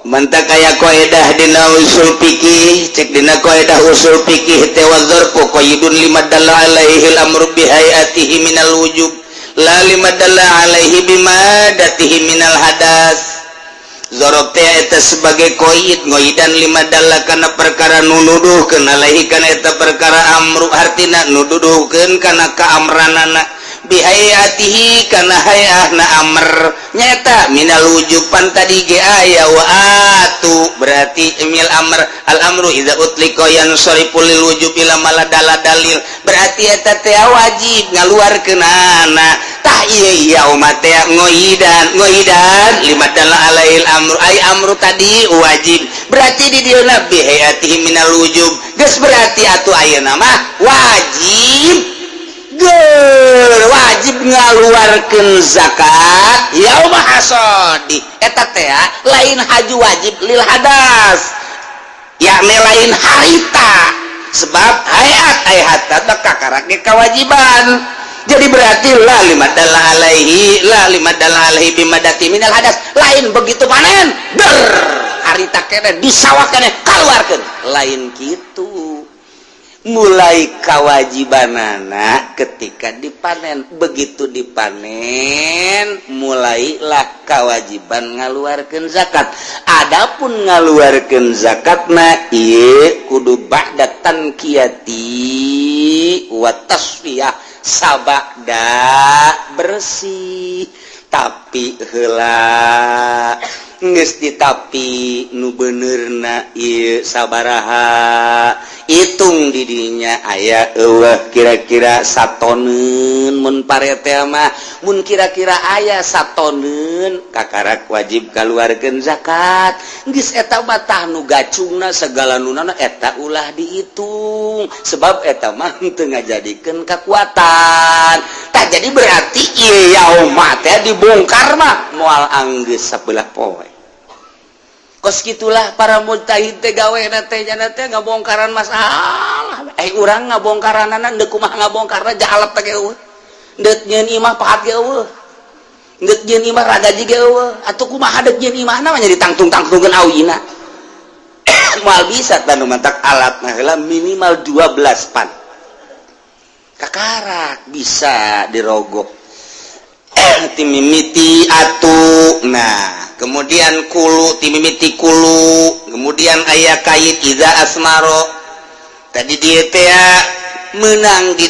mantak aya kaidah dina usul fikih cek dina kaidah usul fikih teh wa dzarfu qaidun limadalla alaihi al-amru bi hayatihi minal wujub la limadalla alaihi bimadatihi minal hadas zorok teh eta sebagai koid ngoidan limadalla kana perkara nunuduhkeun alaihi kana eta perkara amru artina nududuhkeun kana kaamranana bihayatihi kana hayahna amr nyata minal wujuban tadi ge aya wa atu berarti mil amr al amru idza utliqa yansariful lil wujub ila maladala dalil berarti eta teh wajib ngaluarkeun ana tah ieu umat teh ngoidan limadalla alail amru ay amru tadi wajib berarti di dieuna bihayatihi minal wujub geus berarti atuh ayeuna mah wajib wajib ngaluarkeun zakat yaum hasadi eta teh lain haji wajib lil hadas yakni lain harita sebab hayat kakarak ge kewajiban jadi berarti la limadalla alaihi bimadati minal hadas lain begitu panen harita kene disawah kene kaluarkeun lain kitu mulai kewajibanana ketika dipanen begitu dipanen mulailah kewajiban ngaluarkeun zakat adapun ngaluarkeun zakatna ieu kudu ba'da tanqiyati wa tasfiyah sabada bersih tapi heula geus ditapi nu benerna ieu sabaraha hitung didinya aya eueuh kira-kira satoneun mun parete mah mun kira-kira aya satoneun kakarak wajib kaluarkeun zakat geus eta mah tah nu gacungna segala nunana eta ulah dihitung sebab eta mah teu ngajadikeun kakuatan tah jadi berarti ieu yaumah teh dibongkar mah moal anggeus sabelah poe kos gitulah para mujtahid teh gaweana teh jana teh ngabongkaran masalah urang ngabongkaranana deuk kumaha ngabongkarna jahalap teh eueuh deuk nyeun imah pahat ge eueuh deuk nyeun imah ragaji ge eueuh atuh kumaha deuk nyeun imahna mah nya ditangtung-tangtungkeun awina moal bisa tanu mantak alatna heula minimal 12 pan kakarak bisa dirogok timimiti atu nah kemudian kulu timimiti kulu kemudian aya kait iza asmaro tadi dia teh menang di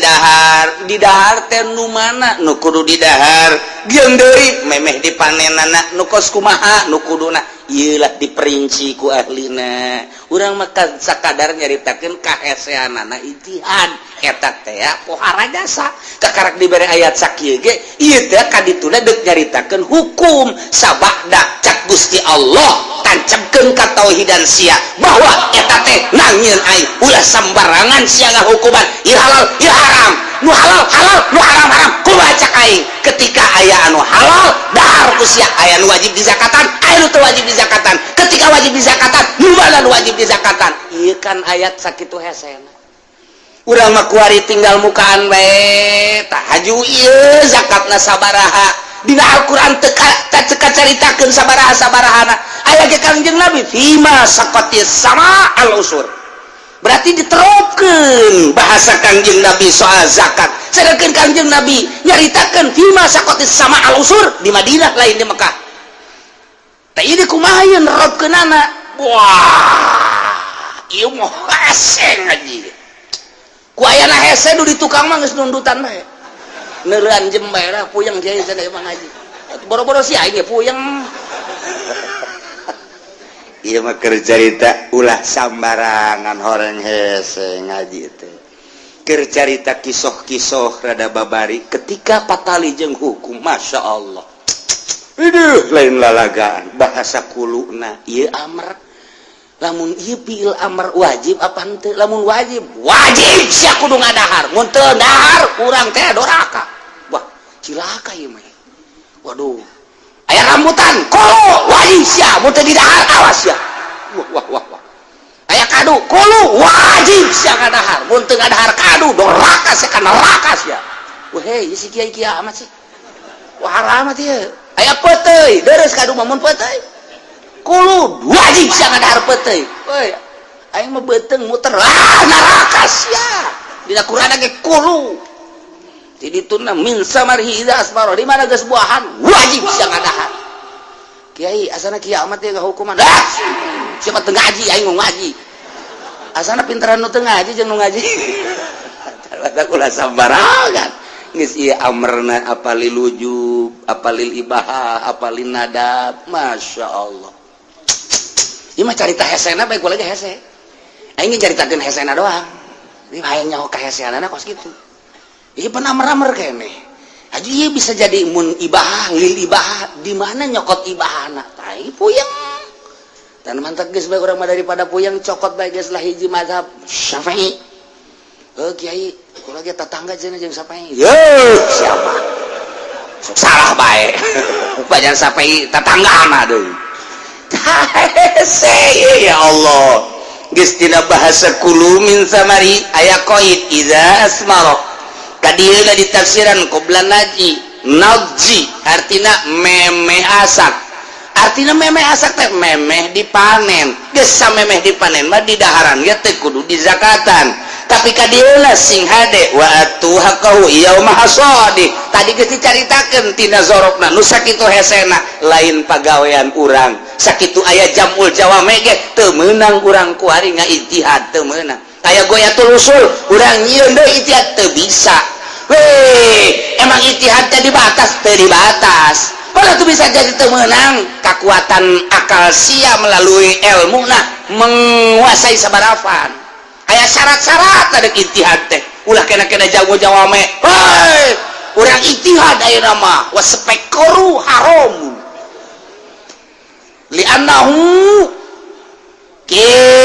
dahar teh nu mana nu kudu di dahar geung deui memeh dipanenana nu kos kumaha nu kuduna ieu lah diperinci ku ahlina urang mah sakadar nyaritakeun kaheseanana ijtihad eta teh pohara jasa kakarak dibere ayat sakieu ge ieu teh kadituna deuk nyaritakeun hukum sabada cak Gusti Allah tancapkeun ka tauhidan sia bahwa eta teh nangieun ai ulah sambarangan sia ngahukuman ieu halal ieu haram nu halal halal nu haram haram kumaha cak aing ketika aya anu halal dahar ku sia aya nu wajib dizakatan aya nu teu wajib dizakatan ketika wajib dizakatan nu mana nu wajib dizakatan ieu kan ayat sakitu hesena urang mah kuari tinggal mukaan bae tah haju ieu zakatna sabaraha dina Al-Qur'an teu caritakeun sabaraha-sabarahana aya ge Kangjeng Nabi fima saqatis sama al-usur berarti diterapkeun bahasa Kangjeng Nabi soal zakat sedangkan Kangjeng Nabi nyaritakeun fima saqatis sama al-usur di Madinah lain di Mekah tah ieu kumaha ieu nerapkeunana wah ieu mah hese ngaji ku ayana hese nu di tukang mah geus nundutan bae neureun jem bae lah puyeng kieu cenah mah ngaji boro-boro si aing ge puyeng ieu mah keur carita ulah sambarangan horeng hese ngaji teh keur carita kisoh-kisoh rada babari ketika patali jeung hukum masyaallah iduh lain lalagaan bahasa kuluna ieu amr lamun ieu fiil amr wajib apa henteu lamun wajib sia kudu ngadahar mun teu dahar urang teh doraka wah cilaka ieu mah waduh aya rambutan kolo wajib sia mun teu didahar awas ya wah aya kadu kolo wajib sia ngadahar mun teu ngadahar kadu doraka sia kana neraka sia wah hei si kiai amat sih wah haram teh aya peuteuy deres kadu mah mun peuteuy kulu wajib sia ngadahar peuteuy euy aing mah beuteung muter neraka sia dina Qur'an ge kulu di dituna min samarhi idza asmara di mana geus buahan wajib sia ngadahar kiai asana kiamat teh hukuman siapa teu ngaji aing mau ngaji asana pinteran nu teu ngaji jeung nu ngaji eta kula sambarangan geus ieu amrna apalil wujub apalil ibahah apalil nadab masyaallah ieu mah carita hesena bae kula ge hese aing ge caritakeun hesena doang ieu hayang nyaho ka heseanana kos kitu ieu penamar-amar keneh haji ieu bisa jadi mun ibahah lil ibahah di mana nyokot ibahana tah puyeng dan mantap geus bae urang mah daripada puyeng cokot bae geus lah hiji mazhab Syafi'i kiai kula ge tetangga cenah jeung sapai siapa salah bae banyak sapai tetanggana deui ya Allah geus tina bahasa kulu min samari aya qaid idza asmara kadieuna ditafsiran qobla najji artina meme asak artina meme asak teh memeh dipanen geus samemeh dipanen mah di daharan ge teh kudu dizakatan tapi kadieuna sing hade wa atu haqahu yauma hasadi tadi geus dicaritakeun tina zorokna nu sakitu hesena lain pagawean urang sakitu aya jamul jawame ge teu meunang urang ku ari ngaijtihad teu meunang aya goyatul usul urang nyieun deui ijtihad teu bisa emang ijtihad teh dibatas teu dibatas malah tuh bisa jadi teu meunang kekuatan akal sia melalui ilmu menguasai sabarafan aya syarat-syarat ada ijtihad teh ulah kena jago-jawame hei urang ijtihad ayeuna mah waspekoru haram li'annahu kitu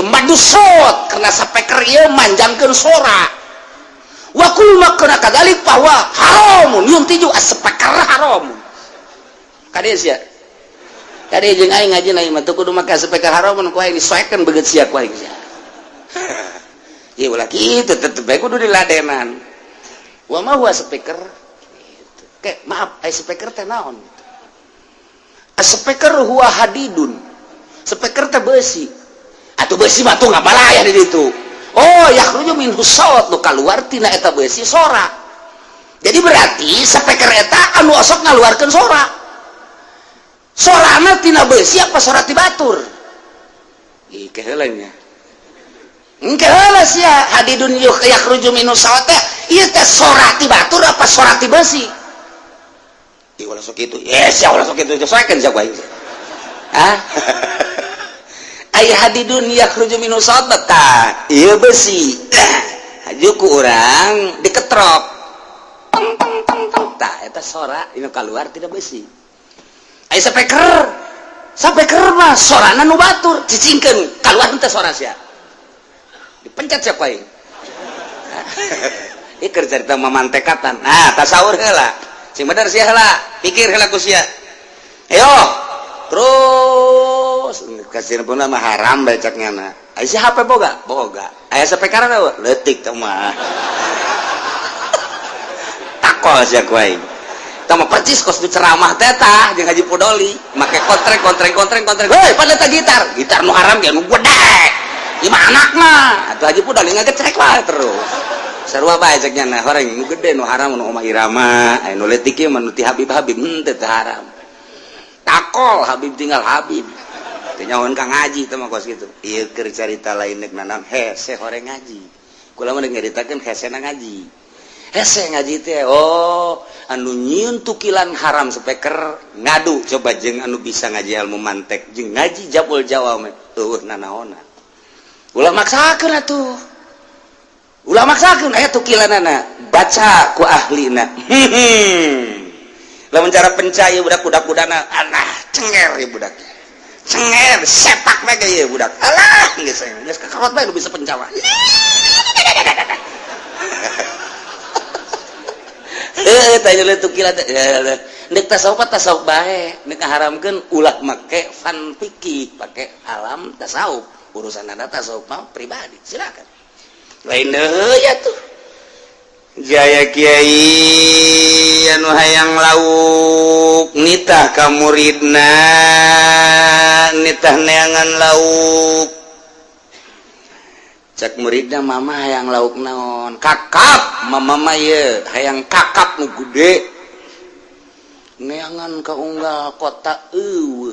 madusot karena sapeker ieu manjangkeun sora wa kullu makna kadalik bahwa haram nyun tiju aspeker haram kade sia kade jeung aing ngaji na ieu mah teu kudu make aspeker haram ku aing disoekeun begeut sia ku aing sia ieu ulah kitu tetep bae kudu diladenan wa ma huwa aspeker gitu. Maaf aspeker teh naon speaker huwa hadidun speaker teh besi atuh besi mah tuh ngabalaya di ditu oh yakhruju min husawat nu kaluar tina eta besi sora jadi berarti speaker eta anu osok ngaluarkeun sora sorana tina besi apa sora ti batur ih keheula nya engke heula sia hadidun yakhruju min husawat teh ieu teh sora ti batur apa sora ti besi ulah sok itu yes ya ulah sok itu sesuaikan siapa itu aya hadidun yakhruju min usabat ta ieu besi hajuku urang diketrok tah eta sora dina kaluar tina besi aya sapeker mah sorana nu batur cicingkeun kaluar teh sora sia dipencet siapa ieu ieu keur carita mamantekatan nah tasawur heula sing bener sia heula pikir heula ku sia ayo terus kasih pun mah haram becaknya na aya si HP boga aya sapekara na leutik teh mah takol sia ku aing tah mah percis kos ceramah teh tah jeung Haji Pudoli make kontreng heuy pada teh gitar nu haram ge nu gede imah anakna atuh Haji Pudoli ngagecrek wae terus sarua bae ceknya na horeng nu gede nu haram nu omah irama aya nu leutik ieu mah nu ti Habib teu haram takol Habib tinggal Habib teu nyahoan ka ngaji teh mah kos kitu ieu keur carita lain neuk nanam hese horeng ngaji kula mah nyaritakeun hesena ngaji hese ngaji teh oh anu nyieun tukilan haram speaker ngadu coba jeung anu bisa ngaji ilmu mantek jeung ngaji jabul jawame eueuh nanaonna ulah maksakeun atuh ulah maksakeun aya tukilanana baca ku ahlina lamun cara pencaya budak-budakna alah cenger ya budak cenger sepak bae ge budak alah geus kakarot bae nu bisa pencawa tanya le tukilan nek tasawuf bae nek ngaharamkeun ulah make fan fikih pake alam tasawuf urusan ada tasawuf mah pribadi silakan lain ya tuh jaya kiai anu hayang lauk nitah ka muridna nitah neangan lauk cak muridna mama hayang lauk naon kakap mama mah ye hayang kakap nu gede neangan ka unggal kota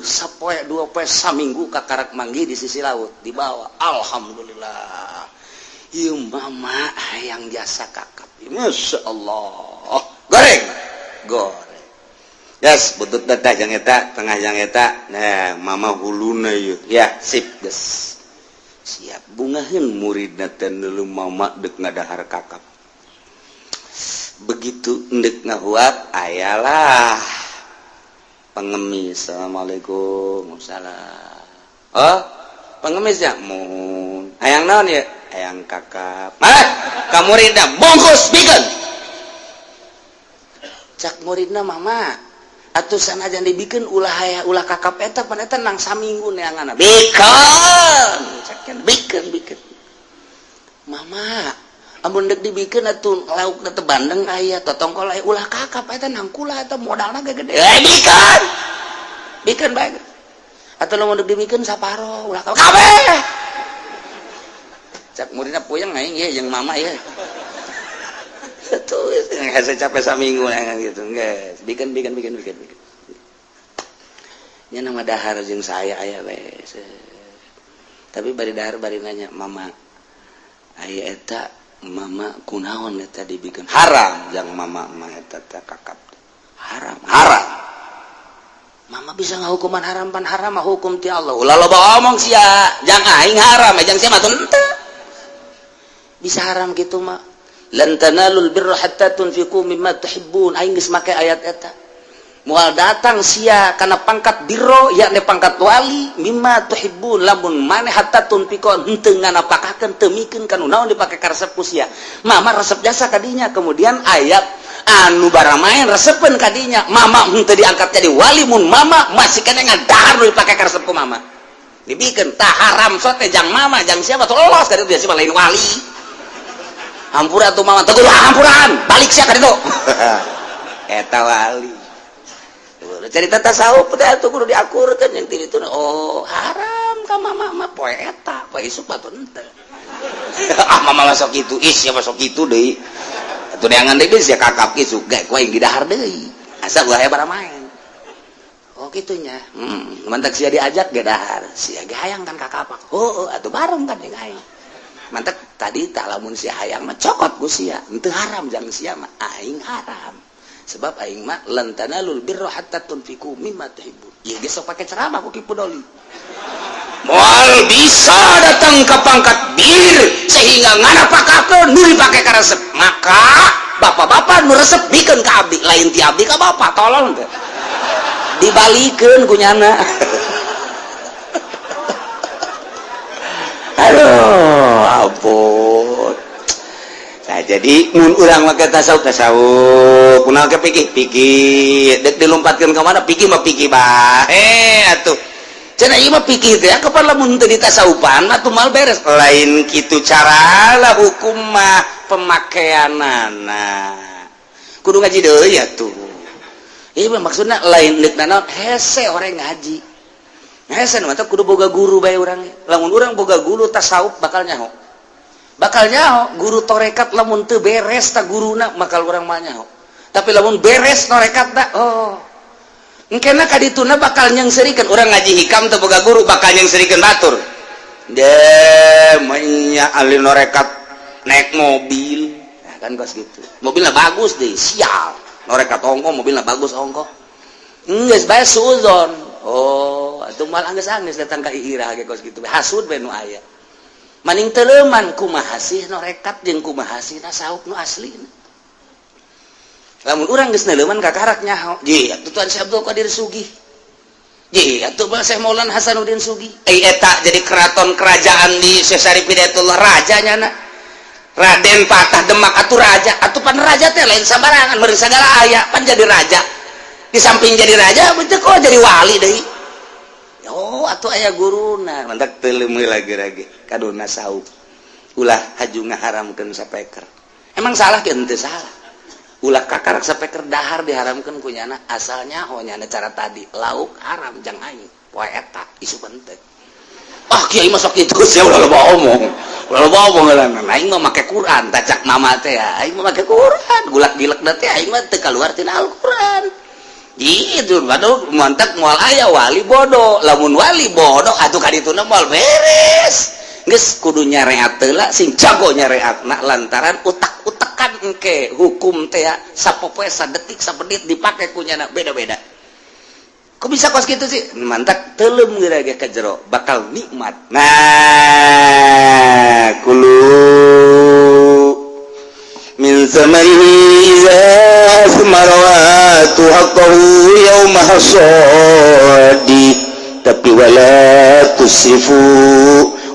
sapoe dua poe saminggu kakarak manggi di sisi laut dibawa alhamdulillah ieu mama hayang jasa kakap masya Allah goreng yes butut datah jang eta tengah jang eta nah mama huluna ieu ya sip geus siap bungaheun muridna teh neuleuh mama deuk ngadahar kakap begitu endek ngahuap ayalah pengemis assalamualaikum salam oh pengemis ya mun hayang naon ya hayang kakap ka muridna bungkus bikin cak muridna mama atuh sanajan dibikin ulah hayang ulah kakap eta pan eta nang saminggu neanganna bikin mama amun dek dibikin atuh lauk teh bandeng aya totongkol aya ulah kakap eta nang kula eta modalna gede bikin bae atuh lamun dek dibikin saparo ulah kabeh cak muridna puyeng aing ye jeung mama ye atuh hese capek saminggu gitu geus bikin nya nama dahar jeung saya aya we tapi bari dahar bari nanya mama aya eta mama kunaon eta dibikin haram jeung mama mah eta teh kakap haram mama bisa ngahukuman haram pan haram mah hukum ti Allah ulah loba omong sia jang aing haram jang sia mah teu bisa haram gitu mah lan tanalul birra hatta tunfiqu mimma tuhibbun aing geus make ayat eta moal datang sia kana pangkat birro yakni pangkat wali mimma tuhibbun lamun maneh hatta tunfiqu henteu nganapakakeun teu mikeun kana naon dipake karesep ku sia mama resep jasa kadinya kemudian ayat anu baramaen resepeun kadinya mama henteu diangkat jadi wali mun mama masih kena ngadahar nu dipake karesep ku mama dibikeun tah haram sote jang mama jang siapa tuh lolos kaditu biasa lain wali hampura tuh mama teguh hampuran balik sia kaditu eta wali cerita tasawuf teh atuh kudu diakurkeun yang ti ditu oh haram ka mama mah poe eta poe isuk batu henteu mama masuk kitu sia masuk kitu deui atuh neangan deui sia kakap isuk gae ku aing didahar deui asa ulah aya bara main oh kitunya mantak sia diajak ge dahar sia ge hayang kan kakap atuh bareng kan jeung aing mantak tadi tak lamun sia hayang mah cokot ku sia henteu haram jang sia mah aing haram sebab aing mah lan tanalul birra hatta tunfiqu mimma tuhibbun ieu geus sok pake ceramah ku Ki Pudoli moal bisa datang ke pangkat bir sehingga nganapakakeun nu dipake ka resep maka bapak-bapak nu resep bikeun ka abdi lain ti abdi ka bapak tolong teh dibalikeun ku nyana aduh ampun nah jadi mun urang make tasawuf kunaon ke pikir dek dilompatkeun ka mana pikir mah pikir bae atuh cenah ieu mah pikir teh kapan lamun teu ditasawufan mah tuh mal beres lain kitu caralah hukum mah pemakaianana kudu ngaji deui atuh ieu mah maksudna lain deuk naon hese orang ngaji hese mah teh kudu boga guru bae urang lamun urang boga guru tasawuf bakal nyaho guru torekat lamun teu beres ta guruna makal urang mah nyaho tapi lamun beres torekat da engkena kadituna bakal nyengsirikeun urang ngaji hikam teu boga guru bakal nyengsirikeun batur nya ahli norekat naik mobil nah, kan kos gitu mobilnya bagus deh sial norekat ongko mobilnya bagus ongko geus bae suzon oh atuh mal anggeus-anggeus datang ka iirah ge kos gitu hasud bae nu aya maning teleuman kumaha sih norekat jeung kumaha sih tasawuf nu aslina lamun urang geus neleuman ka karak nyaho ji atuh Tuan Syekh Abdul Qadir Sugih ji atuh Syekh Maulana Hasanuddin Sugih eta jadi keraton kerajaan di Syekh Syarif Hidayatullah raja nyana Raden Patah Demak atuh raja atuh pan raja teh lain sabarangan meureun sagala aya pan jadi raja di samping jadi raja betul kok jadi wali deui oh atuh aya guruna mantak teu leumeul lagi kaduna sauk ulah haju ngaharamkeun sapeker emang salah ke henteu salah ulah kakarak sapeker dahar diharamkeun ku nyana asalnya nyana cara tadi lauk haram jang aing poe eta isu penting kiai mah sok kitu sia ulah loba omong aing mah make Quran tacak mama teh aing mah make Quran gulak-gilek da teh aing mah teu kaluar tina Al-Qur'an gitu waduh mantap moal aya wali bodoh lamun wali bodoh atuh kadituna moal beres geus kudu nyareat heula sing jago nyareatna lantaran utak-utakan engke hukum teh sapopoe sadetik sapenit dipake ku nyana beda-beda kok bisa kos gitu sih mantap teuleum geura ge ka jero bakal nikmat nah kulu min samarihi iza samaratu haqqahu yawma hasadi tapi wala tusifu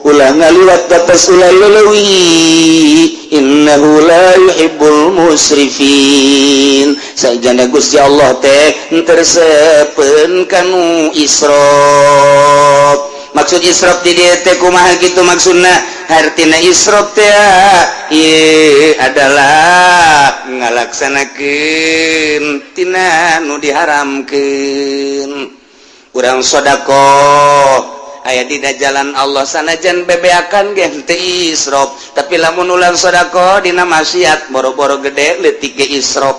ulah ulah ngaliwat batas ulah leulewi innahu la yuhibbul musrifin sajana Gusti Allah teh tersepen kanu israf maksud israf di dieu teh kumaha kitu maksudna artina israf teh adalah ngalaksanakeun tina nu diharamkeun urang sedekah aya dina jalan Allah sanajan bebeakan gen teu israf tapi lamun ulang sedekah dina maksiat boro-boro gede leutik ge israf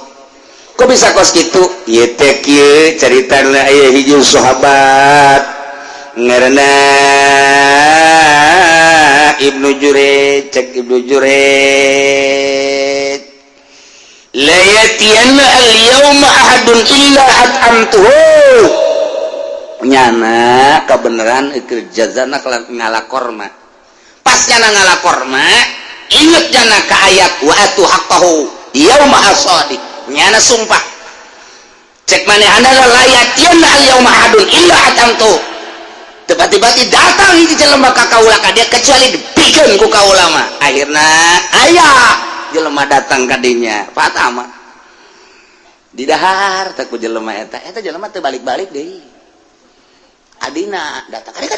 kok bisa kos kitu ieu teh kieu caritana aya hiji sahabat ngaranna Ibnu Jurej cek Ibnu Jurej la yatiyanna al-yawma ahadun illa at'amtuhu nyana kebenaran jazana ngalakorma pas nyana ngalakorma inget jana ke ayat wa atu haqqahu yauma hasadi nyana sumpah cek manehana layat yana al yauma hadun illa atamtu tiba-tiba datang hiji jelema ka kaula ka dia kecuali dipikeun ku kaula mah akhirna aya jelema datang ka dinya fatama di dahar tak ku jelema eta jelema teu balik-balik deui adina datang kade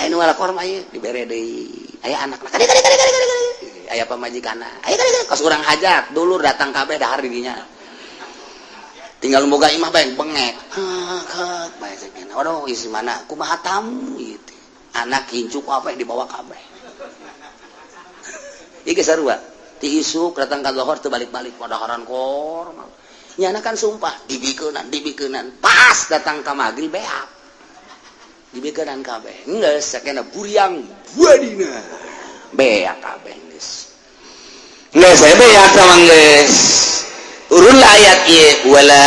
anu ngalakor mah ieu dibere deui aya anakna kade aya pamajikanna aya kade kos urang hajat dulur datang kabeh dahar di dinya tinggal boga imah bae bengek bae sakena waduh isi mana kumaha tamu ieu teh anak hincuk apa dibawa kabeh ieu sarua ti isuk datang ka lohor teu balik-balik padaharan kor nyana kan sumpah dibikeunan pas datang ka magrib beak dibikeun kabeh geus sakena buriang buadina beak kabeh geus saya beak sama geus urun ayat ieu wala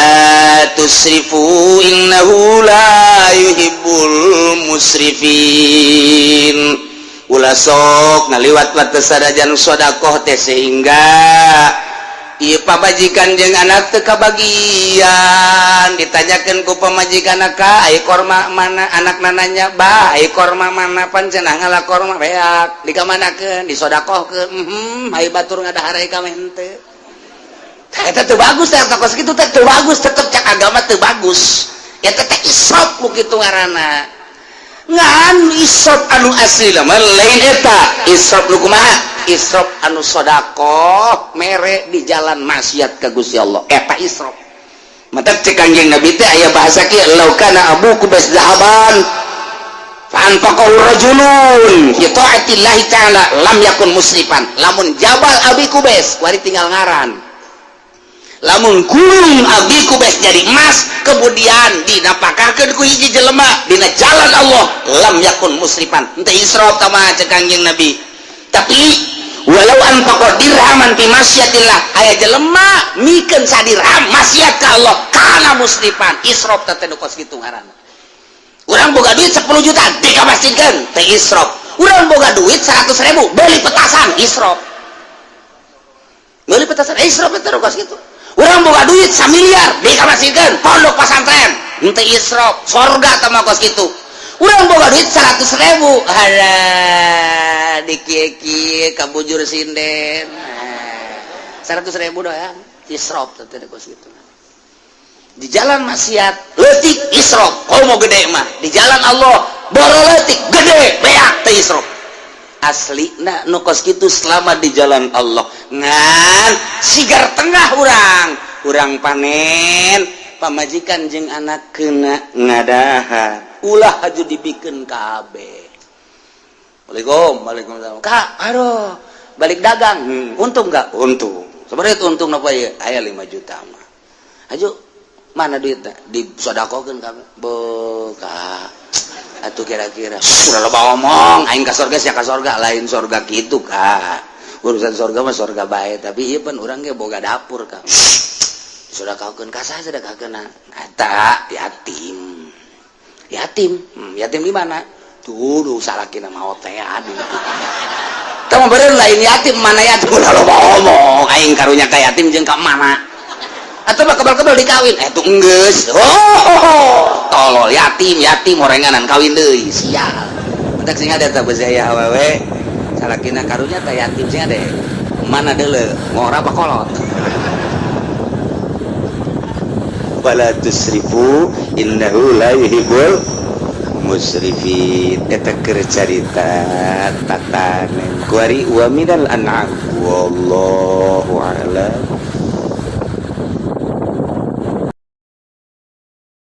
tusrifu innahu la yuhibbul musrifin ulah sok ngaliwat batas sadajan sedekah teh sehingga ieu pabajikan jeung anak teu kabagian ditanyakeun ku pamajikan ka ai korma mana anak nananya bah ai korma mana pan cenah ngalakor mah beak dikamanakeun disodakohkeun ai batur ngadahar ka meh henteu eta teu bagus teh kos kitu teh teu bagus tetep cak agama teu bagus eta teh israf ku kitu ngaranna ngan israf anu asli mah lain eta israf nu kumaha israf anu sedekah mere di jalan maksiat ka Gusti Allah eta israf mata cek Kanjeng Nabi teh aya bahasa kieu law kana abuku bas zahaban fa anfaqahu rajulun fi taatillahi ta'ala lam yakun musrifan lamun jabal abiku bes wari tinggal ngaran lamun gunung abiku bes jadi emas kemudian dinapakakeun ku hiji jelema dina jalan Allah lam yakun musrifan henteu israf tama cek Kanjeng Nabi tapi walau anfaqo dirhaman fi masyiatillah aya jelema mikeun sadirham maksiat ka Allah kana musrifan israf teh nu kos kitu ngaranna urang boga duit 10 juta dikamasjidkeun teh israf urang boga duit 100.000 beli petasan israf israf teh nu kos kitu urang boga duit 1 miliar dikamasjidkeun pondok pesantren teh israf sorga teh mah kos kitu urang boga duit 100.000 halah dikieu-kieu ka bujur sinden 100.000 doang israf teh kos kitu di jalan maksiat leutik israf kalau mau gede mah di jalan Allah boro leutik gede beak teh israf aslina nu kos kitu selama di jalan Allah ngan sigar tengah urang panen pamajikan jeung anak keuna ngadahar ulah haju dibikeun kabeh. Waalaikumsalam. Kak, aduh, balik dagang. Untung enggak? Untung. Sebenarnya untung apa ya? Aya 5 juta mah. Haju mana duitnya? Disodakokeun kabeh. Beuh, Kak. Atuh kira-kira udah loba ngomong, aing ka sorga sia ka sorga, lain sorga kitu, Kak. Urusan sorga mah sorga bae, tapi ieu pan urang ge boga dapur, Kak. Disodakokeun ka saha sedekakeunna? Eta yatim. Yatim di mana? Tuh salakina mah teh adi. Tah beureun lain yatim mana yatim ulah loba omong aing karunya ka yatim jeung ka mana? Atuh mah kebal-kebal dikawin tuh geus. Oh, tolol yatim orenganan kawin deui sial. barudak sing ada tak bezaya awewe salakina karunya teh yatim sing ada mana deuleu ngora apa kolot wala tusrifu innahu la yuhibbul musrifin eta keur carita tatanen kuari wa minal an'am wallahu a'lam